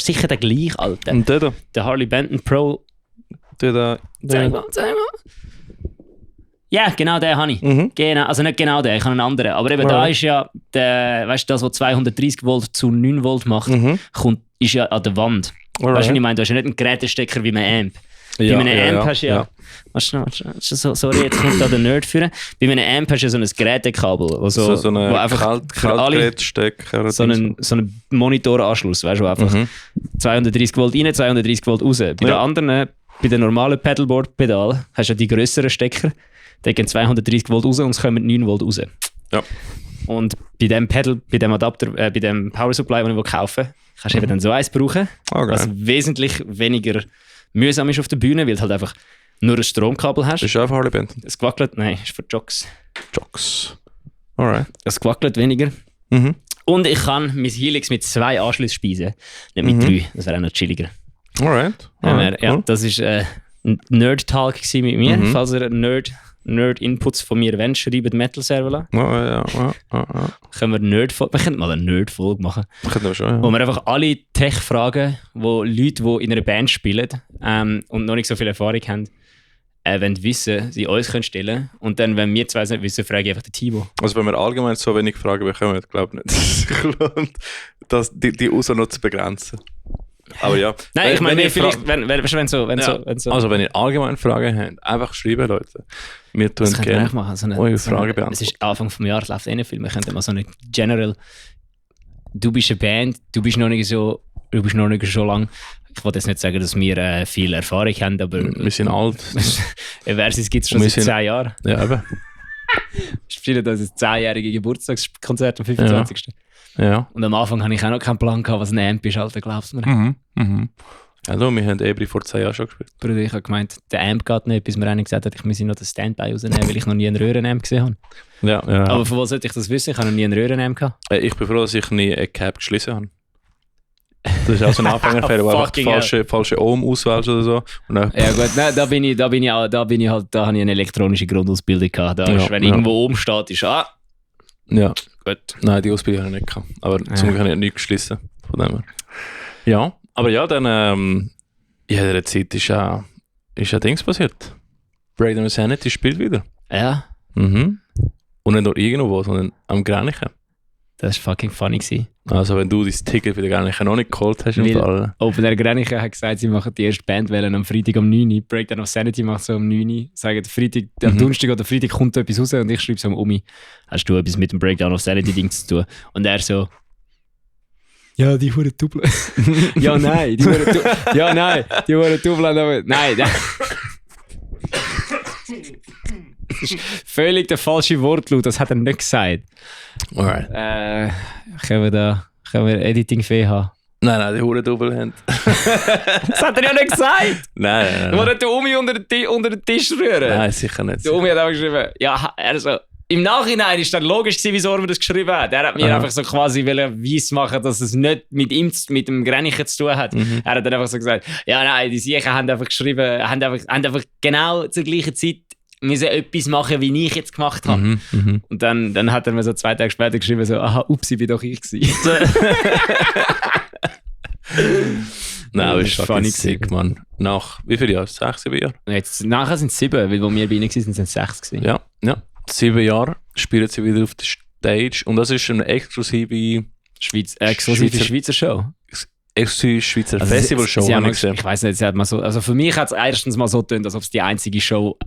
sicher den gleichen, Alter. Und der? Der Harley Benton Pro. Zeig mal. Ja, genau den habe ich. Genau, also nicht genau den, ich habe einen anderen. Aber eben da ist ja, weißt du, das, was 230 Volt zu 9 Volt macht, ist ja an der Wand. Weißt du, was ich meine? Du hast ja nicht einen Gerätestecker wie ein Amp. Bei einem Amp hast du ja. Sorry, jetzt kommt da der Nerd führen. Bei einem Amp hast du ja so ein Gerätekabel. So einen Kaltgerätstecker. So einen Monitoranschluss, weißt du, wo einfach 230 Volt rein, 230 Volt raus. Bei den anderen, bei den normalen Pedalboard-Pedal, hast du ja die grösseren Stecker. Da gehen 230 Volt raus und es kommen 9 Volt raus. Ja. Und bei dem Adapter, bei dem Power Supply, den ich kaufen will, kannst du eben dann so eins brauchen, was wesentlich weniger mühsam ist auf der Bühne, weil du halt einfach nur ein Stromkabel hast. Ist auch Harley Benton? Es gewackelt, nein, ist für Jocks. Alright. Es gewackelt weniger. Und ich kann mein Helix mit 2 Anschlüssen speisen, nicht mit 3. Das wäre auch noch chilliger. Alright. Ja, das war ein Nerd-Talk mit mir. Falls ihr Nerd-Inputs von mir wollt, schreibt Metal Servola. Können wir wir können mal eine Nerd-Folge machen. Können wir schon, ja. Wo wir einfach alle Tech-Fragen, wo Leute, die in einer Band spielen und noch nicht so viel Erfahrung haben, wollen wissen, sie uns können stellen. Und dann, wenn wir zwei es nicht wissen, frage ich einfach den Timo. Also wenn wir allgemein so wenig Fragen bekommen, glaube ich nicht, dass es sich lohnt, die Auswahl noch zu begrenzen. Aber ja. Nein, ich meine, vielleicht, wenn Also, wenn ihr allgemein Fragen habt, einfach schreiben, Leute. Wir tun gerne eure Fragen beantworten. Es ist Anfang des Jahres, läuft eh viel. Wir könnten mal so eine General. Du bist eine Band, du bist noch nicht so lang. Ich wollte jetzt nicht sagen, dass wir viel Erfahrung haben, aber. Wir sind alt. Versus gibt es schon seit 10 Jahren. Ja, eben. Wir spielen unser 10-jähriges Geburtstagskonzert am 25. Ja. Und am Anfang hatte ich auch noch keinen Plan, was ein Amp ist, Alter, glaubst du mir? Hallo, wir haben Ebri vor 10 Jahren schon gespielt. Bruder, ich habe gemeint, der Amp geht nicht, bis mir einer gesagt hat, ich muss noch den Standby rausnehmen, weil ich noch nie einen Röhrenamp gesehen habe. Ja. Aber von wo sollte ich das wissen? Ich habe noch nie einen Röhrenamp gehabt. Ich bin froh, dass ich nie eine Cap geschlossen habe. Das ist auch so ein Anfängerfehler, wo einfach die falsche Ohm auswählst oder so. Ja gut, nein, da habe ich eine elektronische Grundausbildung gehabt. Wenn irgendwo oben steht, ist ja. Gut. Nein, die Ausbildung habe ich nicht gehabt. Aber zum Glück habe ich nichts geschlossen. Von dem her. Ja, aber ja, dann in dieser Zeit ist ja Dings passiert. Breakdown Sanity spielt wieder. Ja. Und nicht nur irgendwo, sondern am Gränichen. Das war fucking funny gewesen. Also wenn du dein Ticket für den Gränichen noch nicht geholt hast, im Fall. Open Air Gränichen hat gesagt, sie machen die erste Bandwelle am Freitag um 9 Uhr. Breakdown of Sanity macht so um 9 Uhr. Sagen, am Donnerstag oder Freitag kommt etwas raus und ich schreibe so um hast du etwas mit dem Breakdown of Sanity Ding zu tun? Und er so, ja, die hure Double. Ja, nein, die hure Double, aber nein. Das ist völlig der falsche Wortlaut, das hat er nicht gesagt. Alright. Können wir Editing-Fee haben? Nein, die hure Double haben. Das hat er ja nicht gesagt! Nein. Wollte der Umi unter den Tisch rühren? Nein, sicher nicht. Der Umi hat auch geschrieben, ja, also im Nachhinein ist dann logisch gewesen, wieso er das geschrieben hat. Er hat mir einfach so quasi weiss machen, dass es nicht mit ihm, mit dem Gränichen zu tun hat. Er hat dann einfach so gesagt, ja nein, die Siechen haben einfach geschrieben, haben einfach genau zur gleichen Zeit müssen etwas machen, wie ich jetzt gemacht habe. Und dann hat er mir so 2 Tage später geschrieben, so, aha, upsi, bin doch ich gewesen. Nein, aber ist schon sick, Mann. Nach wie viele Jahren? 6, 7 Jahre? Jetzt, nachher sind es 7, weil wo wir bei ihnen waren, sind es 6 gewesen. Ja. 7 Jahre spielen sie wieder auf der Stage und das ist eine exklusive Schweizer Show. exklusive Schweizer Festival-Show ich gesehen. Ich weiß nicht, sie hat mal so, also für mich hat es erstens mal so getönt, als ob es die einzige Show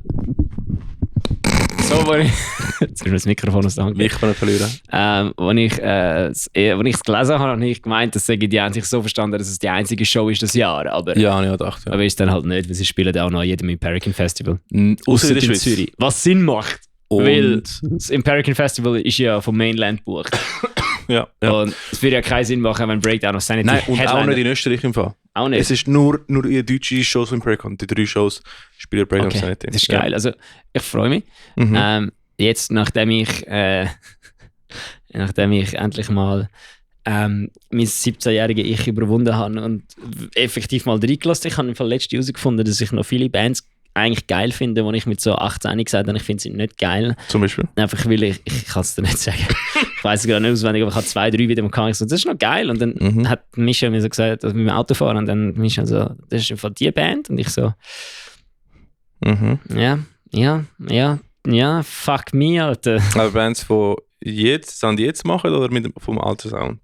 so war. Jetzt ist mir das Mikrofon aus der Hand. Mich können verlieren. Als ich es gelesen habe, habe ich gemeint, dass die haben sich so verstanden, dass es die einzige Show ist das Jahr. Aber, ja, habe ich gedacht. Ja. Aber ist dann halt nicht, weil sie spielen auch noch jedem Imperican Festival. Außer in in Zürich. Was Sinn macht. Weil das Imperican Festival ist ja vom Mainland gebucht. Ja. Und es würde ja keinen Sinn machen, wenn Breakdown of Sanity Nein, und auch nicht in Österreich im Fall. Auch nicht. Es ist nur in deutschen Shows im Breakdown. Die 3 Shows spielen Breakdown of Sanity. Das ist geil. Also, ich freue mich. Jetzt, nachdem ich endlich mal mein 17-jährige Ich überwunden habe und effektiv mal reingelassen, ich habe im Fall letztens herausgefunden, dass ich noch viele Bands eigentlich geil finde, wo ich mit so 18 gesagt habe, ich finde sie nicht geil. Zum Beispiel? Einfach weil ich kann es dir nicht sagen. Ich weiß es gerade nicht auswendig, aber ich habe 2, 3 wieder im Mechaniker so, das ist noch geil. Und dann hat Micha mir so gesagt, also mit dem Autofahren, und dann Micha so, das ist einfach die Band. Und ich so, ja, fuck me, Alter. Aber Bands, die jetzt machen oder vom alten Sound?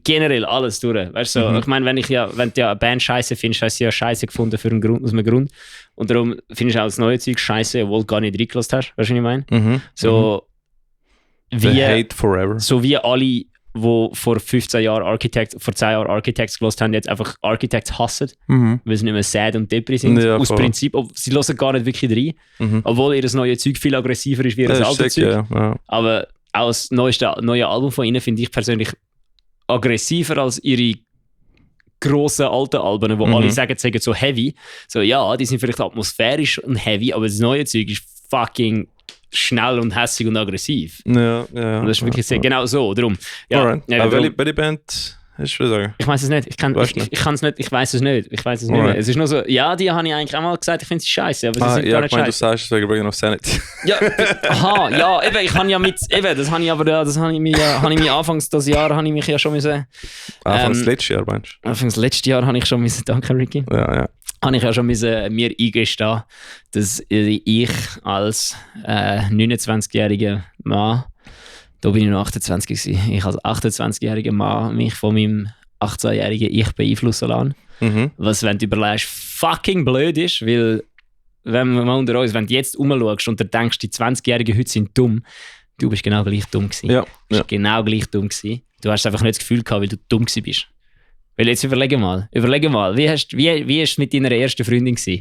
Generell alles durch. Weißt du, so, ich meine, wenn du eine Band scheiße findest, hast du ja scheiße gefunden aus einem Grund. Und darum findest du auch das neue Zeug scheiße, obwohl du gar nicht reingelassen hast, weißt du, was ich meine? So wie Hate forever. So wie alle, die vor 10 Jahren Architects gelassen haben, jetzt einfach Architects hassen, weil sie nicht mehr sad und depri sind. Ja, aus Prinzip, sie hören gar nicht wirklich rein. Obwohl ihr das neue Zeug viel aggressiver ist wie das alte Zeug. Ja. Aber auch das neue Album von ihnen finde ich persönlich aggressiver als ihre grossen alten Alben, wo alle sagen, sie sind so heavy. So, ja, die sind vielleicht atmosphärisch und heavy, aber das neue Zeug ist fucking schnell und hässig und aggressiv. Ja. Und das ist wirklich sehr genau so. Darum. Ja, Alright. Aber welche Band hast du sagen? Ich weiß es nicht. Ich kann es nicht. Ich weiß es nicht. Mehr. Es ist nur so, ja, die habe ich eigentlich auch mal gesagt, ich finde sie scheiße, aber sie sind gar nicht scheiße. Du sagst es wegen Breakdown of Sanity. Ja, eben, ich habe ja das habe ich mir anfangs das Jahr habe ich mich ja schon müssen. Anfangs letztes Jahr, meinst du? Anfangs letztes Jahr habe ich schon müssen, danke Ricky. Ja. Habe ich ja schon müssen mir eingestehen, dass ich als 29-jähriger Mann, da bin ich noch 28 gewesen, ich als 28-jähriger Mann mich von meinem 18-jährigen Ich beeinflussen lassen. Was, wenn du überlegst, fucking blöd ist, weil wenn wir mal unter uns, wenn du jetzt rumschaust und du denkst, die 20-Jährigen heute sind dumm, du bist genau gleich dumm gewesen. Ja. Du bist genau gleich dumm gewesen. Du hast einfach nicht das Gefühl gehabt, weil du dumm gewesen bist. Weil jetzt überlege mal, wie ist es mit deiner ersten Freundin gewesen?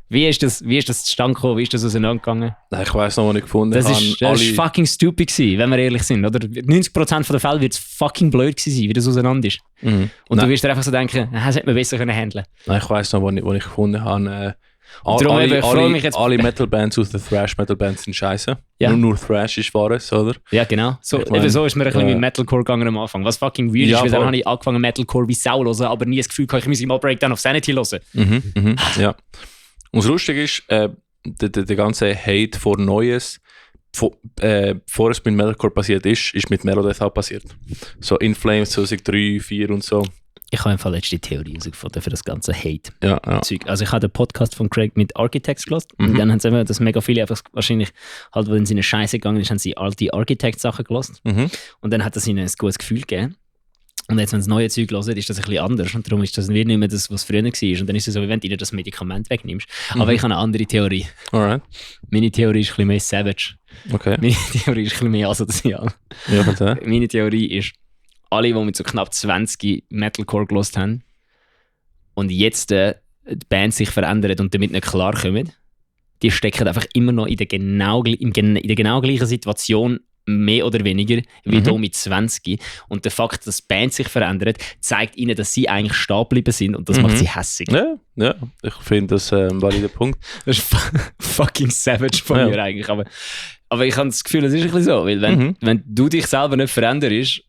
Wie ist das zustande gekommen? Wie ist das auseinandergegangen? Nein, ich weiss noch, was ich gefunden habe. Das ist fucking stupid gewesen, wenn wir ehrlich sind. Oder 90% der Fälle wird es fucking blöd gewesen sein, wie das auseinander ist. Und du wirst dir einfach so denken, das hätte man besser handeln können. Nein, ich weiss noch, was ich gefunden habe. Alle Metal-Bands aus den Thrash-Metal-Bands sind scheiße. Ja. Nur Thrash ist wahres, oder? Ja, genau. So ist mir ein bisschen mit Metalcore gegangen am Anfang. Was fucking weird ist, weil dann habe ich angefangen Metalcore wie Sau hören, aber nie das Gefühl gehabt, ich muss mal Breakdown of Sanity hören. Ja. Und das Lustige ist, der ganze Hate vor Neues, bevor es mit Metalcore passiert ist mit Melodeath auch passiert. So In Flames 2003, 2004 und so. Ich habe einfach letzte Theorie herausgefunden für das ganze Hate. Ja. Also ich habe den Podcast von Craig mit Architects gehört und dann haben sie immer, dass mega viele einfach wahrscheinlich, halt, wenn sie in eine Scheiße gegangen ist, haben sie alte Architect-Sachen gehört. Und dann hat das ihnen ein gutes Gefühl gegeben. Und jetzt, wenn das neue Zeug hören, ist das ein bisschen anders. Und darum ist das nicht mehr das, was früher war. Und dann ist es so, wie wenn du ihnen das Medikament wegnimmst. Aber ich habe eine andere Theorie. Alright. Meine Theorie ist ein bisschen mehr savage. Okay. Meine Theorie ist ein bisschen mehr asozial. Ja, bitte. Meine Theorie ist, alle, die mit so knapp 20 Metalcore gehört haben und jetzt die Band sich verändert und damit nicht klarkommen, die stecken einfach immer noch in der genau gleichen Situation, mehr oder weniger, wie hier mit 20. Und der Fakt, dass die Band sich verändert, zeigt ihnen, dass sie eigentlich stehen geblieben sind und das macht sie hässig. Ja, ich finde das ein valider Punkt. Das ist fucking savage von mir eigentlich. Aber ich habe das Gefühl, es ist ein bisschen so, weil wenn du dich selber nicht veränderst,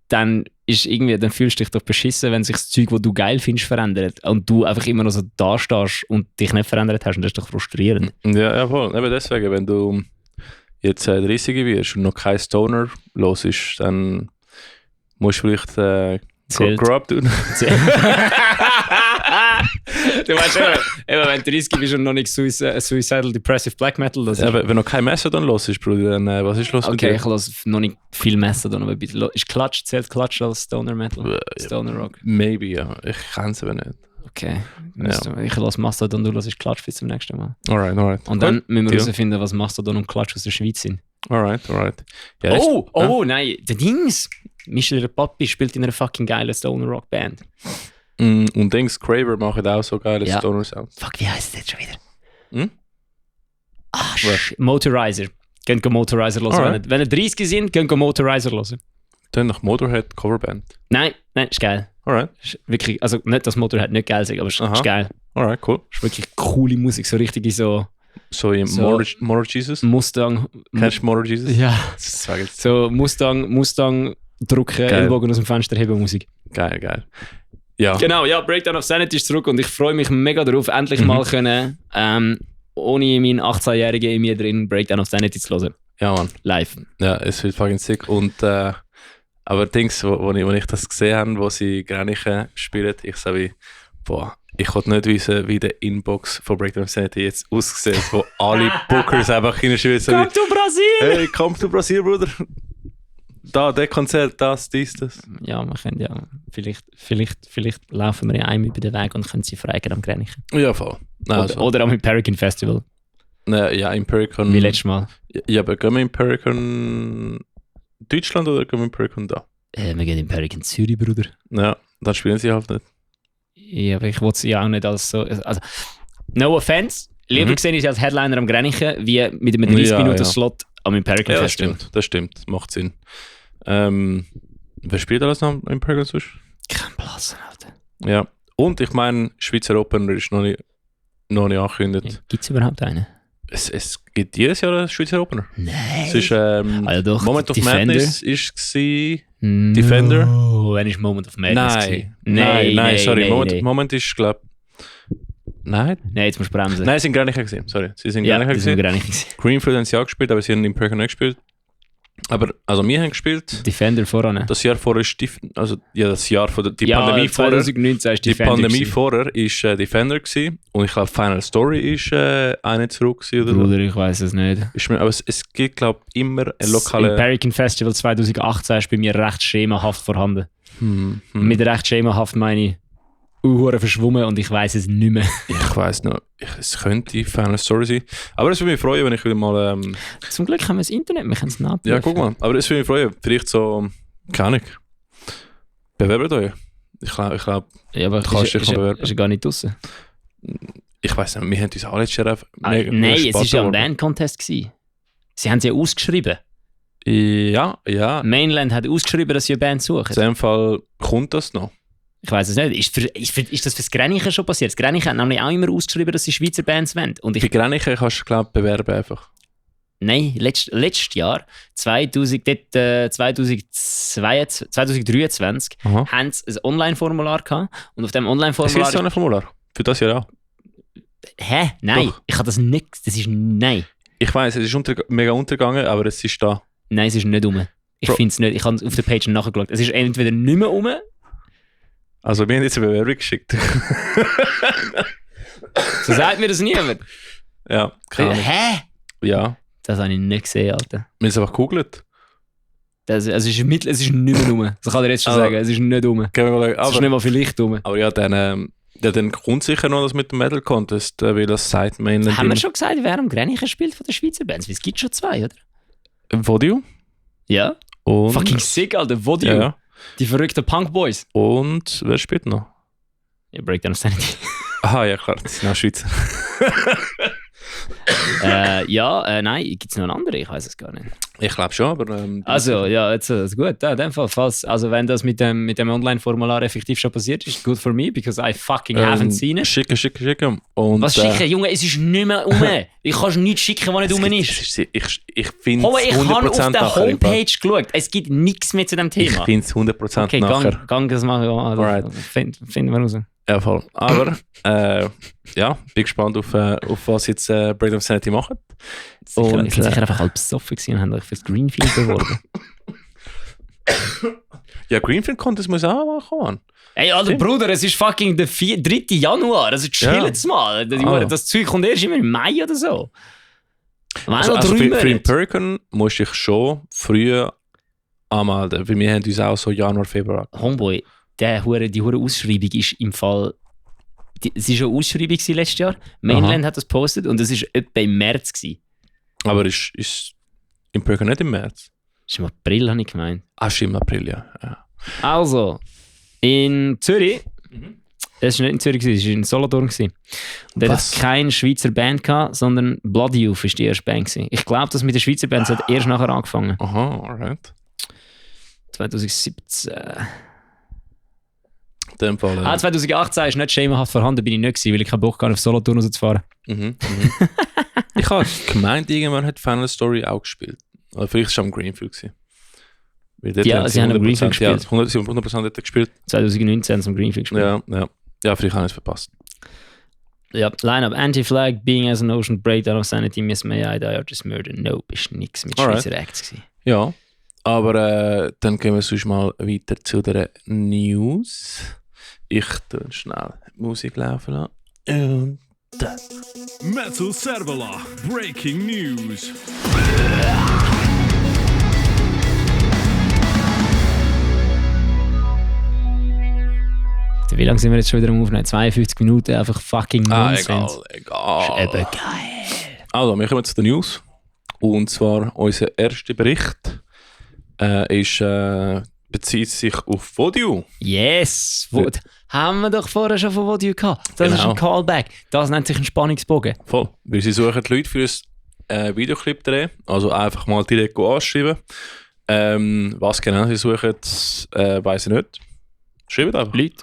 dann fühlst du dich doch beschissen, wenn sich das Zeug, das du geil findest, verändert und du einfach immer noch so da stehst und dich nicht verändert hast und das ist doch frustrierend. Ja, voll. Eben deswegen, wenn du jetzt 30 wirst und noch kein Stoner los ist, dann musst du vielleicht Grow up tun. Du weißt schon, wenn du 30 bist und noch nicht Suicidal Depressive Black Metal hörst. Ja, wenn noch kein Mastodon los ist, Bruder, dann was ist los mit dir? Okay, ich höre noch nicht viel Mastodon, aber bitte. Zählt Clutch als Stoner Metal? Stoner Rock? Maybe, ja. Ich kenne es aber nicht. Okay. Ich höre Mastodon, du hörst Clutch bis zum nächsten Mal. Alright. Und dann müssen wir herausfinden, was Mastodon und Clutch aus der Schweiz sind. Alright. Ja, nein, der Dings. Michel Papi spielt in einer fucking geilen Stoner Rock Band. Und Dings, Craver macht auch so geile Stoner Sounds. Fuck, wie heisst das jetzt schon wieder? Motorizer. Geht Motorizer hören. Wenn ihr 30 sind, geht Motorizer hören. Dann nach Motorhead Coverband. Nein, ist geil. Alright. Ist wirklich, also nicht, dass Motorhead nicht geil ist, aber ist geil. Alright, cool. Ist wirklich coole Musik, so richtige so Motor Jesus? Mustang. Kennst du Motor Jesus? Ja. Sag jetzt. So Mustang drücken, Ellbogen aus dem Fenster heben Musik. Geil. Ja. Genau, ja, Breakdown of Sanity ist zurück und ich freue mich mega darauf, endlich mal können, ohne meinen 18-Jährigen in mir drin Breakdown of Sanity zu hören. Ja, Mann. Live. Ja, es wird fucking sick. Und, aber Dings, wo ich das gesehen habe, wo sie Granichen spielen, ich sage wie, boah, ich konnte nicht wissen, wie der Inbox von Breakdown of Sanity jetzt aussieht, wo alle Bookers einfach hinschreiben. Komm zu Brasil! Hey, komm zu Brasil, Bruder! Da, der Konzert, das. Ja, wir können ja, vielleicht laufen wir ja einem über den Weg und können sie fragen am Granichen. Ja, voll. Oder am Imperican Festival. Ja, Imperican. Wie letztes Mal. Ja, aber gehen wir Imperican Deutschland oder gehen wir Imperican da? Wir gehen Imperican Zürich, Bruder. Ja, dann spielen sie halt nicht. Ja, aber ich wollte sie ja auch nicht als so... Also, no offense, lieber sehe ich sie als Headliner am Granichen, wie mit einem 30-Minuten-Slot am Imperican Festival. Das stimmt. Macht Sinn. Wer spielt alles noch am Imperican sonst? Kein Platz, Alter. Ja. Und ich meine, Schweizer Opener ist noch nicht angekündigt. Gibt es überhaupt einen? Es gibt jedes Jahr einen Schweizer Opener. Nein. Es ist doch, Moment of Defender. Madness ist Defender. Wenn ist Moment of Madness? Nein, sorry. Moment ist, glaube ich. Nein, jetzt musst du bremsen. Nein, sie sind gar nicht gesehen. Sorry. Sie sind gar nicht gesehen. Greenfield haben sie auch gespielt, aber sie haben Imperial nicht gespielt. Aber, also wir haben gespielt. Defender voran. Das Jahr vorher ist das Jahr von der Pandemie 2019 ist Defender. Die Pandemie vorher ist Defender gewesen. Und ich glaube Final Story ist eine zurück gewesen, oder? Bruder, ich weiß es nicht. Aber es gibt, glaube ich, immer eine lokale... Das Imperican Festival 2018 ist bei mir recht schemahaft vorhanden. Mit recht schemahaft meine ich verschwommen und ich weiß es nicht mehr. Ich weiß noch, es könnte Final Story sein. Aber es würde mich freuen, wenn ich wieder mal... Zum Glück haben wir das Internet, wir können es nachprüfen. Ja, guck mal. Aber es würde mich freuen, vielleicht so... Keine Ahnung. Bewerbt euch. Ich glaube, ja, aber du kannst dich bewerben. Ist ja gar nicht draussen. Ich weiß nicht, wir haben uns auch letztes Jahr nein, es war ja ein Band-Contest gewesen. Sie haben sie ja ausgeschrieben. Ja. Mainland hat ausgeschrieben, dass sie eine Band suchen. In dem Fall kommt das noch. Ich weiß es nicht. Ist das für das Granichen schon passiert? Das Granichen hat nämlich auch immer ausgeschrieben, dass sie Schweizer Bands wollen. Und bei Granichen kannst du, glaube ich, bewerben einfach. Nein, letztes Jahr, 2023, haben sie ein Online-Formular gehabt. Und auf dem Online-Formular... Es ist so ein Formular? Für das Jahr auch? Hä? Nein, doch. Ich habe das nicht... Das ist... Nein. Ich weiss, es ist mega untergegangen, aber es ist da. Nein, es ist nicht rum. Ich finde es nicht. Ich habe auf der Page nachgeschaut. Es ist entweder nicht mehr rum... Also wir haben jetzt eine Bewerbung geschickt. So sagt mir das niemand. Ja, klar. Hä? Ja. Das habe ich nicht gesehen, Alter. Wir haben es einfach gegoogelt. Es ist nicht mehr rum. Das kann ich jetzt schon sagen. Es ist nicht rum. Es ist nicht mal vielleicht rum. Aber ja, dann kommt sicher noch das mit dem Metal Contest, weil das sagt man... Haben wir schon gesagt, wer am Granichen spielt von den Schweizer Bands? Es gibt schon 2, oder? Vodio? Ja. Und fucking sick, Alter. Vodio. Ja. Die verrückten Punk-Boys. Und wer spielt noch? Ja, Breakdown of Sanity. Aha, ja klar, das sind auch Schweizer. Nein, gibt es noch einen anderen? Ich weiß es gar nicht. Ich glaube schon, aber... also, ja, jetzt ist gut. Ja, in dem Fall, wenn das mit dem Online-Formular effektiv schon passiert ist, good for me, because I fucking haven't seen it. Schicken. Und, was schicken? Junge, es ist nicht mehr rum. Ich kann nichts schicken, was nicht rum ist. Ich finde es 100% ich habe auf der Homepage geschaut. Es gibt nichts mehr zu dem Thema. Ich finde es 100% okay, nachher. Gang das mal. Also, finden wir raus. Ja, voll. Aber, ja, bin gespannt auf was jetzt Breakdown of Sanity machen. Und ich war sicher einfach halb besoffen und haben euch für das Greenfield beworben. Ja, Greenfield Contest muss auch mal kommen. Ey, Alter, Bruder, es ist fucking der 3. Januar. Also chillt mal. Das Zeug kommt erst immer im Mai oder so. Also für Empiricon musst du dich schon früher anmelden. Weil wir haben uns auch so Januar, Februar. Homeboy, die hure Ausschreibung ist im Fall... Es war eine Ausschreibung letztes Jahr. Mainland hat das gepostet und es war etwa im März gewesen. Aber ist Empiricon nicht im März? Das ist im April, habe ich gemeint. Stimmt, April, ja. Also, in Zürich... Es war nicht in Zürich, es war in Solothurn. Und dort hat es keine Schweizer Band gehabt, sondern Blood Youth war die erste Band gewesen. Ich glaube, dass mit der Schweizer Band hat erst nachher angefangen. Aha, alright. 2017. In dem Fall, 2018 ist nicht schemenhaft vorhanden, bin ich nicht gewesen, weil ich keinen Bock hatte, auf Solothurn rauszufahren. Ich habe gemeint, irgendwann hat Final Story auch gespielt. Oder vielleicht war es am Greenfield gewesen. Ja, sie haben am Greenfield gespielt. 100% hat gespielt. 2019 haben sie am Greenfield gespielt. Ja, vielleicht habe ich es verpasst. Ja, Line-Up, Anti-Flag, Being as an Ocean, Breakdown of Sanity, Miss May I Die or Just Murder. Nope, ist nichts mit Schweizer Acts gewesen. Ja, aber dann gehen wir sonst mal weiter zu der News. Ich tue schnell Musik laufen lassen. Und Metal Servola, Breaking News. Wie lange sind wir jetzt schon wieder am Aufnehmen? 52 Minuten, einfach fucking Nonsens. Egal. Ist eben geil. Also, wir kommen zu den News. Und zwar unser erster Bericht bezieht sich auf Vodio. Yes! Haben wir doch vorher schon von Vodio gehabt. Das ist ein Callback. Das nennt sich ein Spannungsbogen. Voll. Weil sie suchen die Leute für ein Videoclip drehen. Also einfach mal direkt anschreiben. Was genau sie suchen, weiss ich nicht. Schreibt einfach. Leute.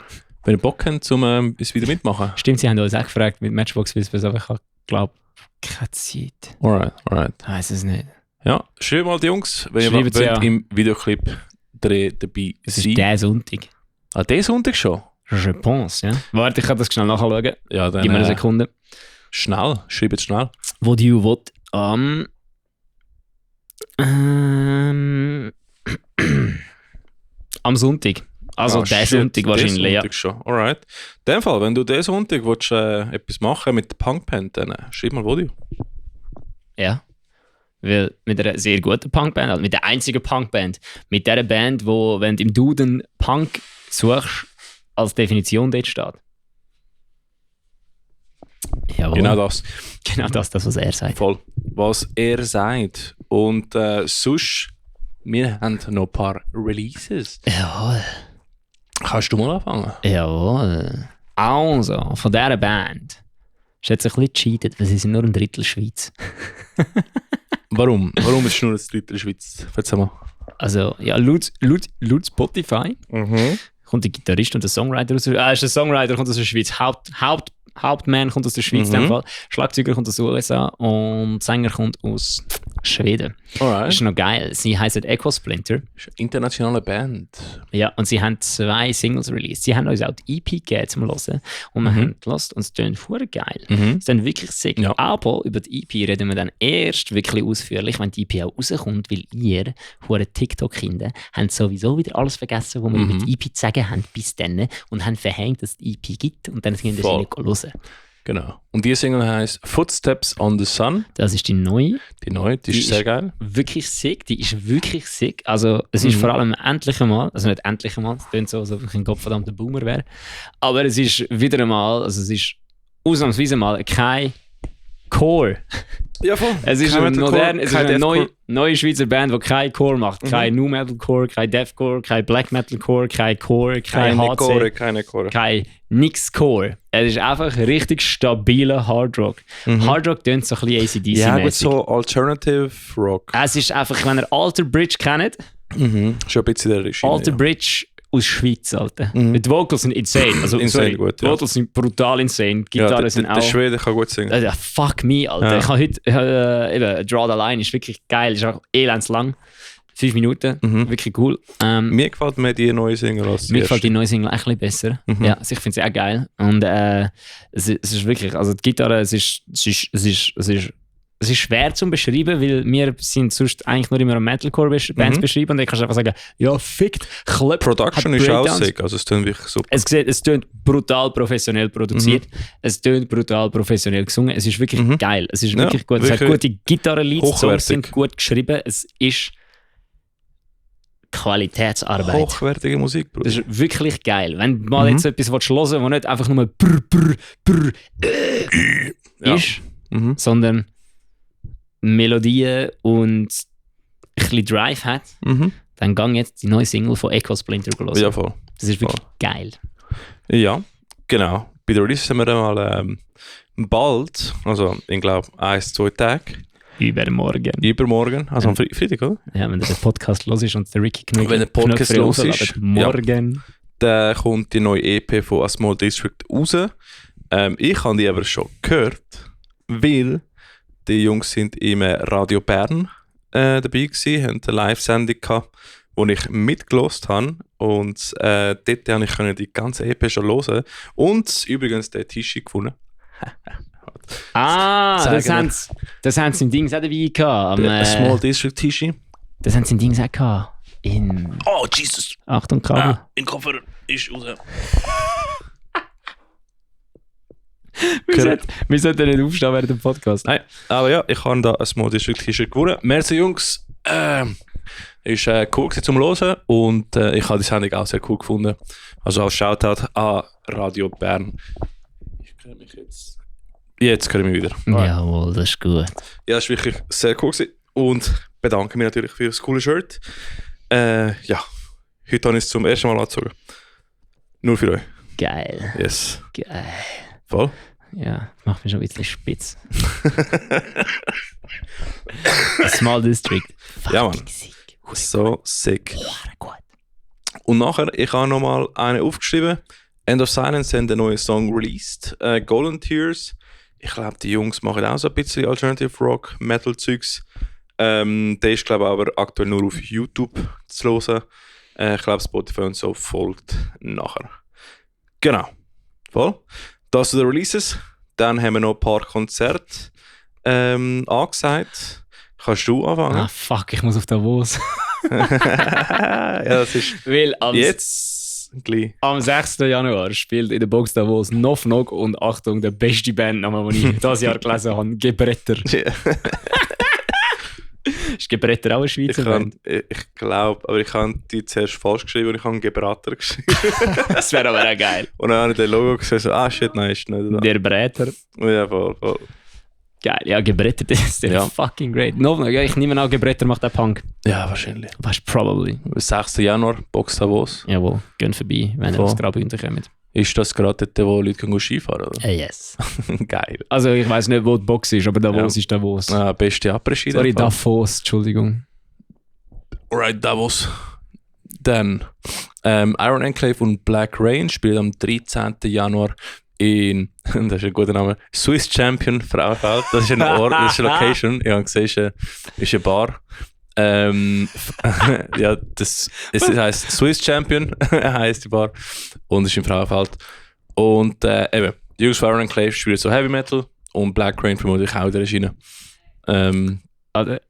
Wenn ihr Bock habt, es wieder mitmachen. Stimmt, sie haben uns auch gefragt mit Matchbox Whispers, aber ich glaube, keine Zeit. Alright. Ich weiss es nicht. Ja, schreibt mal die Jungs, wenn ihr wollt, im Videoclip dabei sein. Es ist der Sonntag. Der Sonntag schon? Je pense, ja. Warte, ich kann das schnell nachschauen. Ja, dann, gib mir eine Sekunde. Schnell, schreibt schnell. Wo du willst. Am Sonntag. Also der Sonntag wahrscheinlich, Sonntag schon. Alright. In dem Fall, wenn du diesen Sonntag willst, etwas machen mit der Punkband, dann schreib mal Vodio. Ja. Weil mit einer sehr guten Punkband, also mit der einzigen Punkband, mit der Band, wo, wenn du im Duden Punk suchst, als Definition dort steht. Jawohl. Genau das. Genau das, was er sagt. Voll. Was er sagt. Und sonst, wir haben noch ein paar Releases. Jawohl. Kannst du mal anfangen? Jawohl. Also, von dieser Band ist jetzt ein bisschen cheated, weil sie sind nur ein Drittel Schweiz. Warum? Warum ist es nur ein Drittel Schweiz? Erzähl mal. Also, ja, laut Spotify kommt der Gitarrist und der Songwriter aus der Schweiz. Ist der Songwriter kommt aus der Schweiz. Hauptmann kommt aus der Schweiz in dem Fall. Schlagzeuger kommt aus den USA und Sänger kommt aus Schweden. Alright. Das ist noch geil. Sie heißen Echo Splinter. Das ist eine internationale Band. Ja, und sie haben 2 Singles released. Sie haben uns auch die EP gegeben zum Hören. Und wir haben gehört und es klingt verdammt geil. Es klingt wirklich sick. Ja. Aber über die EP reden wir dann erst wirklich ausführlich, wenn die EP auch rauskommt, weil ihr, hure TikTok-Kinder, habt sowieso wieder alles vergessen, was wir über die EP zu sagen haben bis dann und haben verhängt, dass es die EP gibt und dann gehen sie nicht hören. Genau. Und die Single heisst Footsteps on the Sun. Das ist die neue. Die ist sehr geil. Wirklich sick. Die ist wirklich sick. Also, es ist vor allem endlich einmal, also nicht endlich einmal, es klingt so, als ob ich ein gottverdammter Boomer wäre, aber es ist wieder einmal, also es ist ausnahmsweise mal kein Core. Ja, voll. Es ist eine neue Schweizer Band, die kein Core macht. Kein Nu Metal Core, kein Deathcore, kein Black Metal Core, kein Core, kein HC, kein nix Core. Es ist einfach richtig stabiler Hard Rock. Hard Rock tönt so ein bisschen ACDC-mäßig. Ja, gut, so Alternative Rock. Es ist einfach, wenn ihr Alter Bridge kennt, schon ein bisschen der Regime. Alter Bridge aus Schweiz, Alter. Die Vocals sind insane. Also, insane gut, die Vocals sind brutal insane. Die Gitarren sind auch... Der Schwede kann gut singen. Fuck me, Alter. Ja. Ich habe heute... eben, Draw the Line ist wirklich geil. Ist auch elends lang. 5 Minuten. Wirklich cool. Mir gefällt mir die neue Single als Mir gefällt die neue Single ein bisschen besser. Ja, also ich finde sie auch geil. Und es ist wirklich... Also die Gitarre, es ist es ist schwer zu beschreiben, weil wir sind sonst eigentlich nur immer am Metalcore-Bands beschreiben und dann kannst du einfach sagen, ja, fickt, Club. Production ist auch sick, also es tönt wirklich super. Es tönt brutal professionell produziert, es tönt brutal professionell gesungen, es ist wirklich geil, es ist wirklich gut, es hat gute Gitarrenlieds, die Songs sind gut geschrieben, es ist Qualitätsarbeit. Hochwertige Musik, Bruder. Das ist wirklich geil. Wenn du mal jetzt etwas hören willst, was nicht einfach nur brr ist, sondern Melodien und ein bisschen Drive hat, dann gang jetzt die neue Single von Echo Splinter hören. Ja, voll. Das ist wirklich geil. Ja, genau. Bei der Release sind wir dann mal bald, also ich glaube 1-2 Tage. Übermorgen, also am Freitag, oder? Ja, wenn der Podcast los ist und der Ricky Knöpfe wenn der Podcast los ist, morgen. Dann kommt die neue EP von A Small District raus. Ich habe die aber schon gehört, weil die Jungs sind im Radio Bern dabei gewesen, haben eine Live-Sendung gehabt, wo ich mitgelost habe und dort konnte ich die ganze EP schon hören und übrigens den T-Shirt gefunden. Das haben sie im Dings auch dabei gehabt. A Small District T-Shirt. Das haben sie im Dings auch gehabt. Oh, Jesus! Achtung, Kabel. Mein Koffer ist raus. Wir sollten nicht aufstehen während dem Podcast. Nein, aber ja, ich habe da ein Small District T-Shirt gewonnen. Merci Jungs, ist cool zum Hören und ich habe die Sendung auch sehr cool gefunden. Also als Shoutout an Radio Bern. Ich höre mich jetzt höre ich mich wieder. Jawohl, das ist gut. Ja, das war wirklich sehr cool gewesen. Und bedanke mich natürlich für das coole Shirt. Ja, heute habe ich es zum ersten Mal angezogen. Nur für euch. Geil. Yes. Geil. Voll. Ja, macht mich schon ein bisschen spitz. Small District. Ja, Mann. Sick. So sick. Gut. Und nachher, ich habe nochmal eine aufgeschrieben. End of Silence haben einen neuen Song released. Golden Tears. Ich glaube, die Jungs machen auch so ein bisschen Alternative Rock, Metal-Zeugs. Der ist, glaube ich, aber aktuell nur auf YouTube zu hören. Ich glaube, Spotify und so folgt nachher. Genau. Voll. Das zu den Releases. Dann haben wir noch ein paar Konzerte angesagt. Kannst du anfangen? Ah, fuck, ich muss auf Davos. Ja, das ist Weil jetzt gleich. am 6. Januar spielt in der Box Davos Knock Knock und Achtung, der beste Bandname, den ich dieses Jahr gelesen habe, Gebretter. Ist Gebretter auch eine Schweizer Band? Ich glaube, aber ich habe die zuerst falsch geschrieben und ich habe Gebrater geschrieben. Das wäre aber auch geil. Und dann habe ich das Logo gesehen, so, shit, nein, ist nicht da. Der Bretter. Ja, voll. Geil, ja, Gebretter, das ist fucking great. No, ja, ich nehme an, Gebretter macht auch Punk. Ja, wahrscheinlich. Was probably. 6. Januar, Box Davos. Jawohl, gehen vorbei, wenn ihr ins Graubünden kommt. Ist das gerade dort, wo Leute Skifahren oder? Yes. Geil. Also ich weiß nicht, wo die Box ist, aber Davos ist Davos. Beste Après-Ski. Sorry, Davos, Entschuldigung. Alright, Davos. Dann Iron Enclave und Black Rain spielen am 13. Januar in, das ist ein guter Name, Swiss Champion Frauenfeld. Das ist ein Ort, das ist eine Location. Ich habe gesehen, ist eine Bar. Ja, es heisst Swiss Champion, heisst die Bar. Und es ist im Frauenfeld. Und eben, die Jungs von Iron Enclave spielen so Heavy Metal und Black Rain vermutlich auch in der Schiene.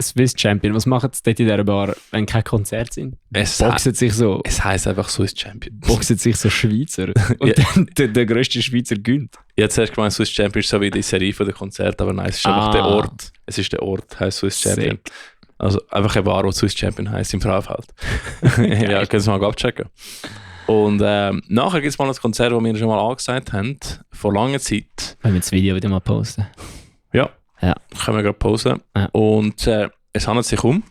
Swiss Champion, was machen sie dort in dieser Bar, wenn keine Konzerte sind? Boxen sich so. Es heisst einfach Swiss Champion. Boxen sich so Schweizer. Und dann der grösste Schweizer gönnt. Ich habe zuerst gemeint, Swiss Champion ist so wie die Serie von den Konzerten, aber nein, es ist einfach der Ort. Es ist der Ort, heisst Swiss Champion. Sick. Also einfach eine Bar, wo Swiss Champion heisst, im Frauenfeld. Ja, können Sie mal abchecken. Und nachher gibt es mal ein Konzert, das wir schon mal angesagt haben, vor langer Zeit. Wollen wir das Video wieder mal posten? Ja. Ja. Können wir gerade posten. Ja. Und es handelt sich um...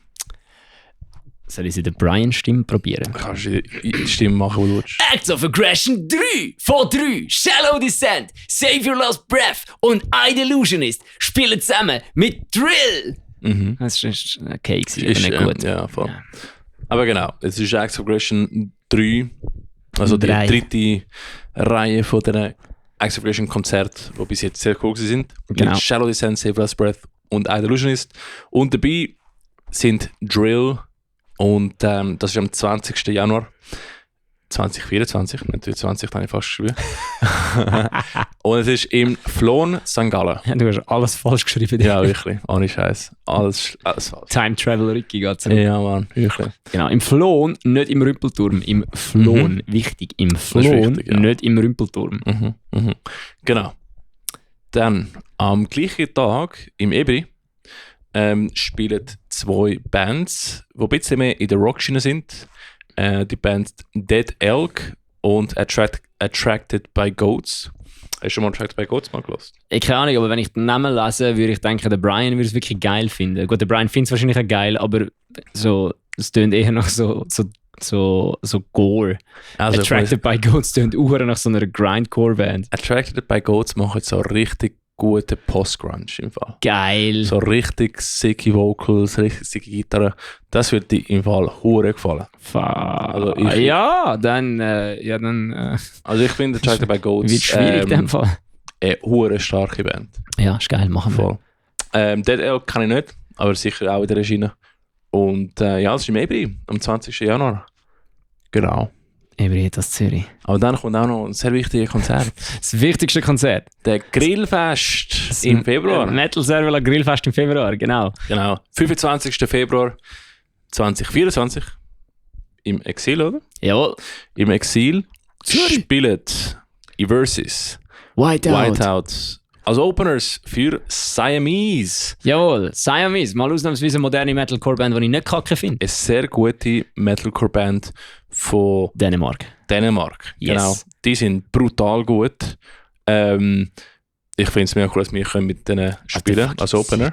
Soll ich sie der Brian-Stimme probieren? Kannst du die Stimme machen, die du willst? Acts of Aggression 3 von 3, Shallow Descent, Save Your Last Breath und I Delusionist spielen zusammen mit Drill. Mhm. Das ist okay, aber Ist, nicht gut. Ja, voll. Ja. Aber genau, es ist Acts of Aggression 3, also die 3. dritte Reihe von den Acts of Aggression Konzerte, die bis jetzt sehr cool sind. Genau. Mit Shallow Descent, Save Your Last Breath und I Delusionist. Und dabei sind Drill und das ist am 20. Januar. 2024, natürlich 20, habe ich fast geschrieben. Und es ist im Floon St. Gallen. Ja, du hast alles falsch geschrieben. Ja, wirklich, ohne Scheiß. Alles falsch. Time Travel Ricky geht's. Ja, Mann, wirklich. Genau, im Floon, nicht im Rümpelturm. Im Floon, wichtig, im Floon, wichtig, ja. nicht im Rümpelturm. Genau. Dann, am gleichen Tag, im Ebri, spielen 2 Bands, die ein bisschen mehr in der Rockschiene sind. Die Band Dead Elk und Attracted by Goats. Hast du schon mal Attracted by Goats mal gehört? Ich keine Ahnung, aber wenn ich den Namen lese, würde ich denken, der Brian würde es wirklich geil finden. Gut, der Brian findet es wahrscheinlich auch geil, aber so, es tönt eher nach so Gore. Also, Attracted by Goats tönt auch nach so einer Grindcore-Band. Attracted by Goats machen so richtig guten Post-Grunge im Fall. Geil. So richtig sicke Vocals, richtig sicke Gitarre. Das würde dir im Fall hure gefallen. Also Also ich finde Attracted by Goats wird schwierig in dem Fall. eine hure starke Band. Ja, ist geil, machen wir. Voll. Dead Elk kann ich nicht, aber sicher auch in der Regie. Und ja, das ist im Ebri, am 20. Januar. Genau. Ebri, das Zürich. Aber dann kommt auch noch ein sehr wichtiges Konzert. Das wichtigste Konzert. Der Grillfest im Februar. Metal Servola Grillfest im Februar, genau. Genau. 25. Februar 2024. Im Exil, oder? Jawohl. Im Exil Zürich. spielen Eversis Whiteout als Openers für Siamese. Jawohl, Siamese. Mal ausnahmsweise eine moderne Metalcore-Band, die ich nicht kacke finde. Eine sehr gute Metalcore-Band von Dänemark. Genau. Yes. Die sind brutal gut. Ich finde es mega cool, dass wir mit denen spielen als Opener.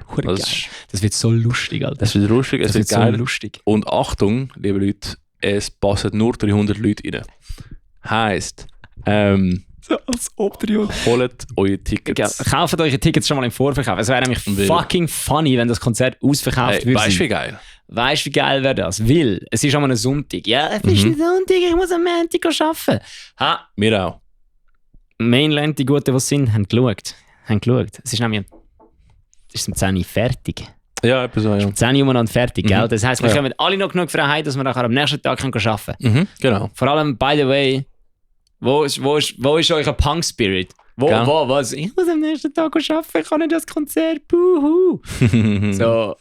Das wird so lustig, Alter. Das wird lustig, es wird geil. So lustig. Und Achtung, liebe Leute, es passen nur 300 Leute rein. Heisst, So als ob holt eure Tickets. Kauft eure Tickets schon mal im Vorverkauf. Es wäre nämlich fucking funny, wenn das Konzert ausverkauft würde. Weißt du, wie geil? Weißt du, wie geil wäre das? Weil es ist an einem Sonntag. Ja, es ist ein Sonntag, ich muss am Montag arbeiten. Ha, Wir auch. Mainland, die Guten, die es sind, haben geschaut. Es ist nämlich um 10 Uhr fertig. Ja, etwas so, ja. 10 Uhr umeinander fertig, gell? Das heisst, wir kommen alle noch genug Freiheit, dass wir nachher am nächsten Tag arbeiten können. Genau. Vor allem, by the way, wo ist euer Punk-Spirit? Was? Ich muss am nächsten Tag arbeiten, ich kann nicht das Konzert, buhu. So,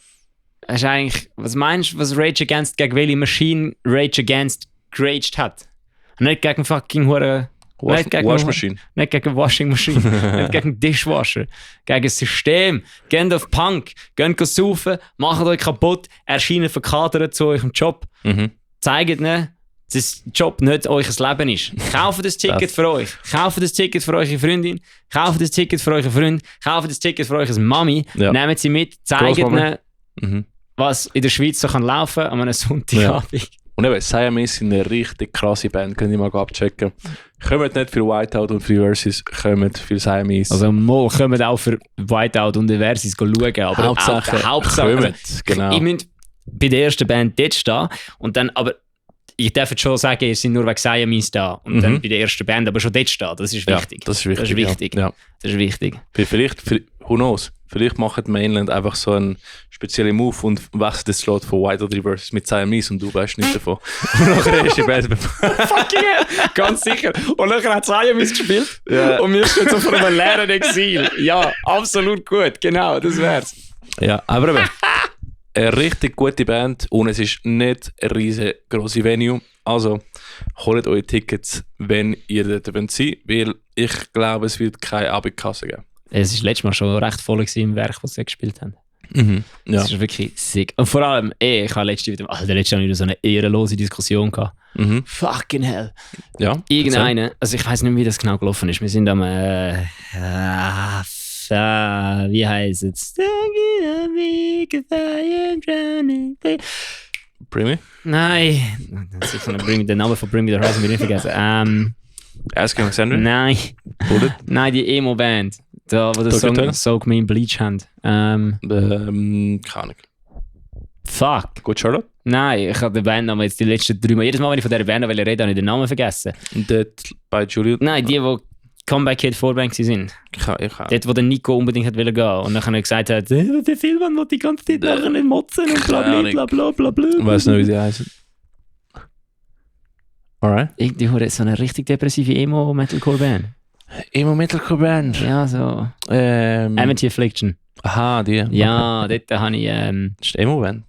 das ist eigentlich, was meinst du, was Rage Against gegen welche Maschine Rage Against geraged hat? Nicht gegen fucking Hure... Waschmaschine. Nicht gegen Washing Machine, nicht gegen Dishwasher, gegen das System. Geht auf Punk, geht saufen, macht euch kaputt, erscheinen verkadert zu eurem Job. Zeigt ihnen, dass der Job nicht euer Leben ist. Kauft das Ticket für euch, kauft das Ticket für eure Freundin, kauft das Ticket für euren Freund, kauft das Ticket für eure Mami, nehmt sie mit, zeigt ihnen, was in der Schweiz so kann laufen an einem Sonntagabend. Ja. Und eben, Siamese sind eine richtig krasse Band, könnt ihr mal abchecken. Kommt nicht für Whiteout und für Versus, kommt für Siamese. Also mal kommt auch für Whiteout und Versus schauen, aber Hauptsache kommt, also, genau. Ich müsste bei der ersten Band dort stehen und dann, aber ich darf jetzt schon sagen, ihr seid nur wegen Siamese da und dann bei der ersten Band, aber schon dort stehen, das ist wichtig. Ja, das ist wichtig. Ja. Das ist wichtig. Vielleicht, who knows, vielleicht macht Mainland einfach so einen speziellen Move und wechselt das Slot von Whiteout Versus mit Siamese und du weißt nicht davon. Und nachher ist die Band fucking hell, ganz sicher. Und nachher hat Siamese gespielt und wir stehen so vor einem leeren Exil. Ja, absolut gut, genau, das wär's. Ja, aber eben, eine richtig gute Band und es ist nicht eine riesengroße Venue. Also holt eure Tickets, wenn ihr dort sein wollt, weil ich glaube, es wird keine Abendkasse geben. Es war letztes Mal schon recht voll im Werk, das sie gespielt haben. Ja. Das ist wirklich sick. Und vor allem, ich habe letztes Mal wieder so eine ehrenlose Diskussion gehabt. Fucking hell. Ja. Irgendeine, also ich weiß nicht mehr, wie das genau gelaufen ist. Wir sind am wie heisst es? Bring Me? Nein. Das ist der Name von Bring Me the Horizon, bin ich vergessen. Ask Alexander? Nein. Bullet? Nein, die Emo-Band. Da, wo der Song Soak Me in Bleach haben. Keine Ahnung. Fuck. Good Charlotte? Nein, ich habe den Bandnamen jetzt die letzten 3 Mal. Jedes Mal, wenn ich von dieser Band rede, habe ich den Namen vergessen. Dort bei Juliet? Nein, die Comeback Kid Vorband waren. Dort, wo der Nico unbedingt hat wollen gehen und dann gesagt hat, der Silvan will die ganze Zeit nachher nicht motzen und bla bla bla bla bla bla. Ich weiss nicht, wie sie heißen. Alright. Die haben so eine richtig depressive Emo-Metalcore-Band. Emo-Metalcore-Band? Ja, so. Amity Affliction. Aha, die. Ja, dort habe ich... Das ist die Emo-Band.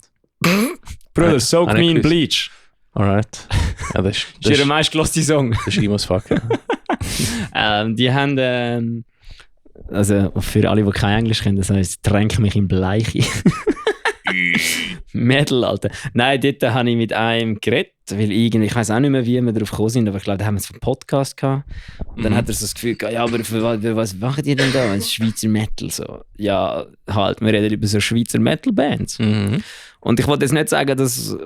Bruder, Soak Me in Bleach. Alright. Ja, das ist ihr meistgelosste Song. Das ist Emos Fuck. Die haben... also für alle, die kein Englisch kennen, das heisst, tränk mich in Bleiche. Metal, Alter. Nein, dort habe ich mit einem geredet, weil ich weiß auch nicht mehr, wie wir darauf gekommen sind, aber ich glaube, da haben wir es vom Podcast gehabt. Und dann hat er so das Gefühl gehabt, ja, aber für was macht ihr denn da? Das ist Schweizer Metal. So. Ja, halt, wir reden über so Schweizer Metal-Bands. Und ich wollte jetzt nicht sagen, dass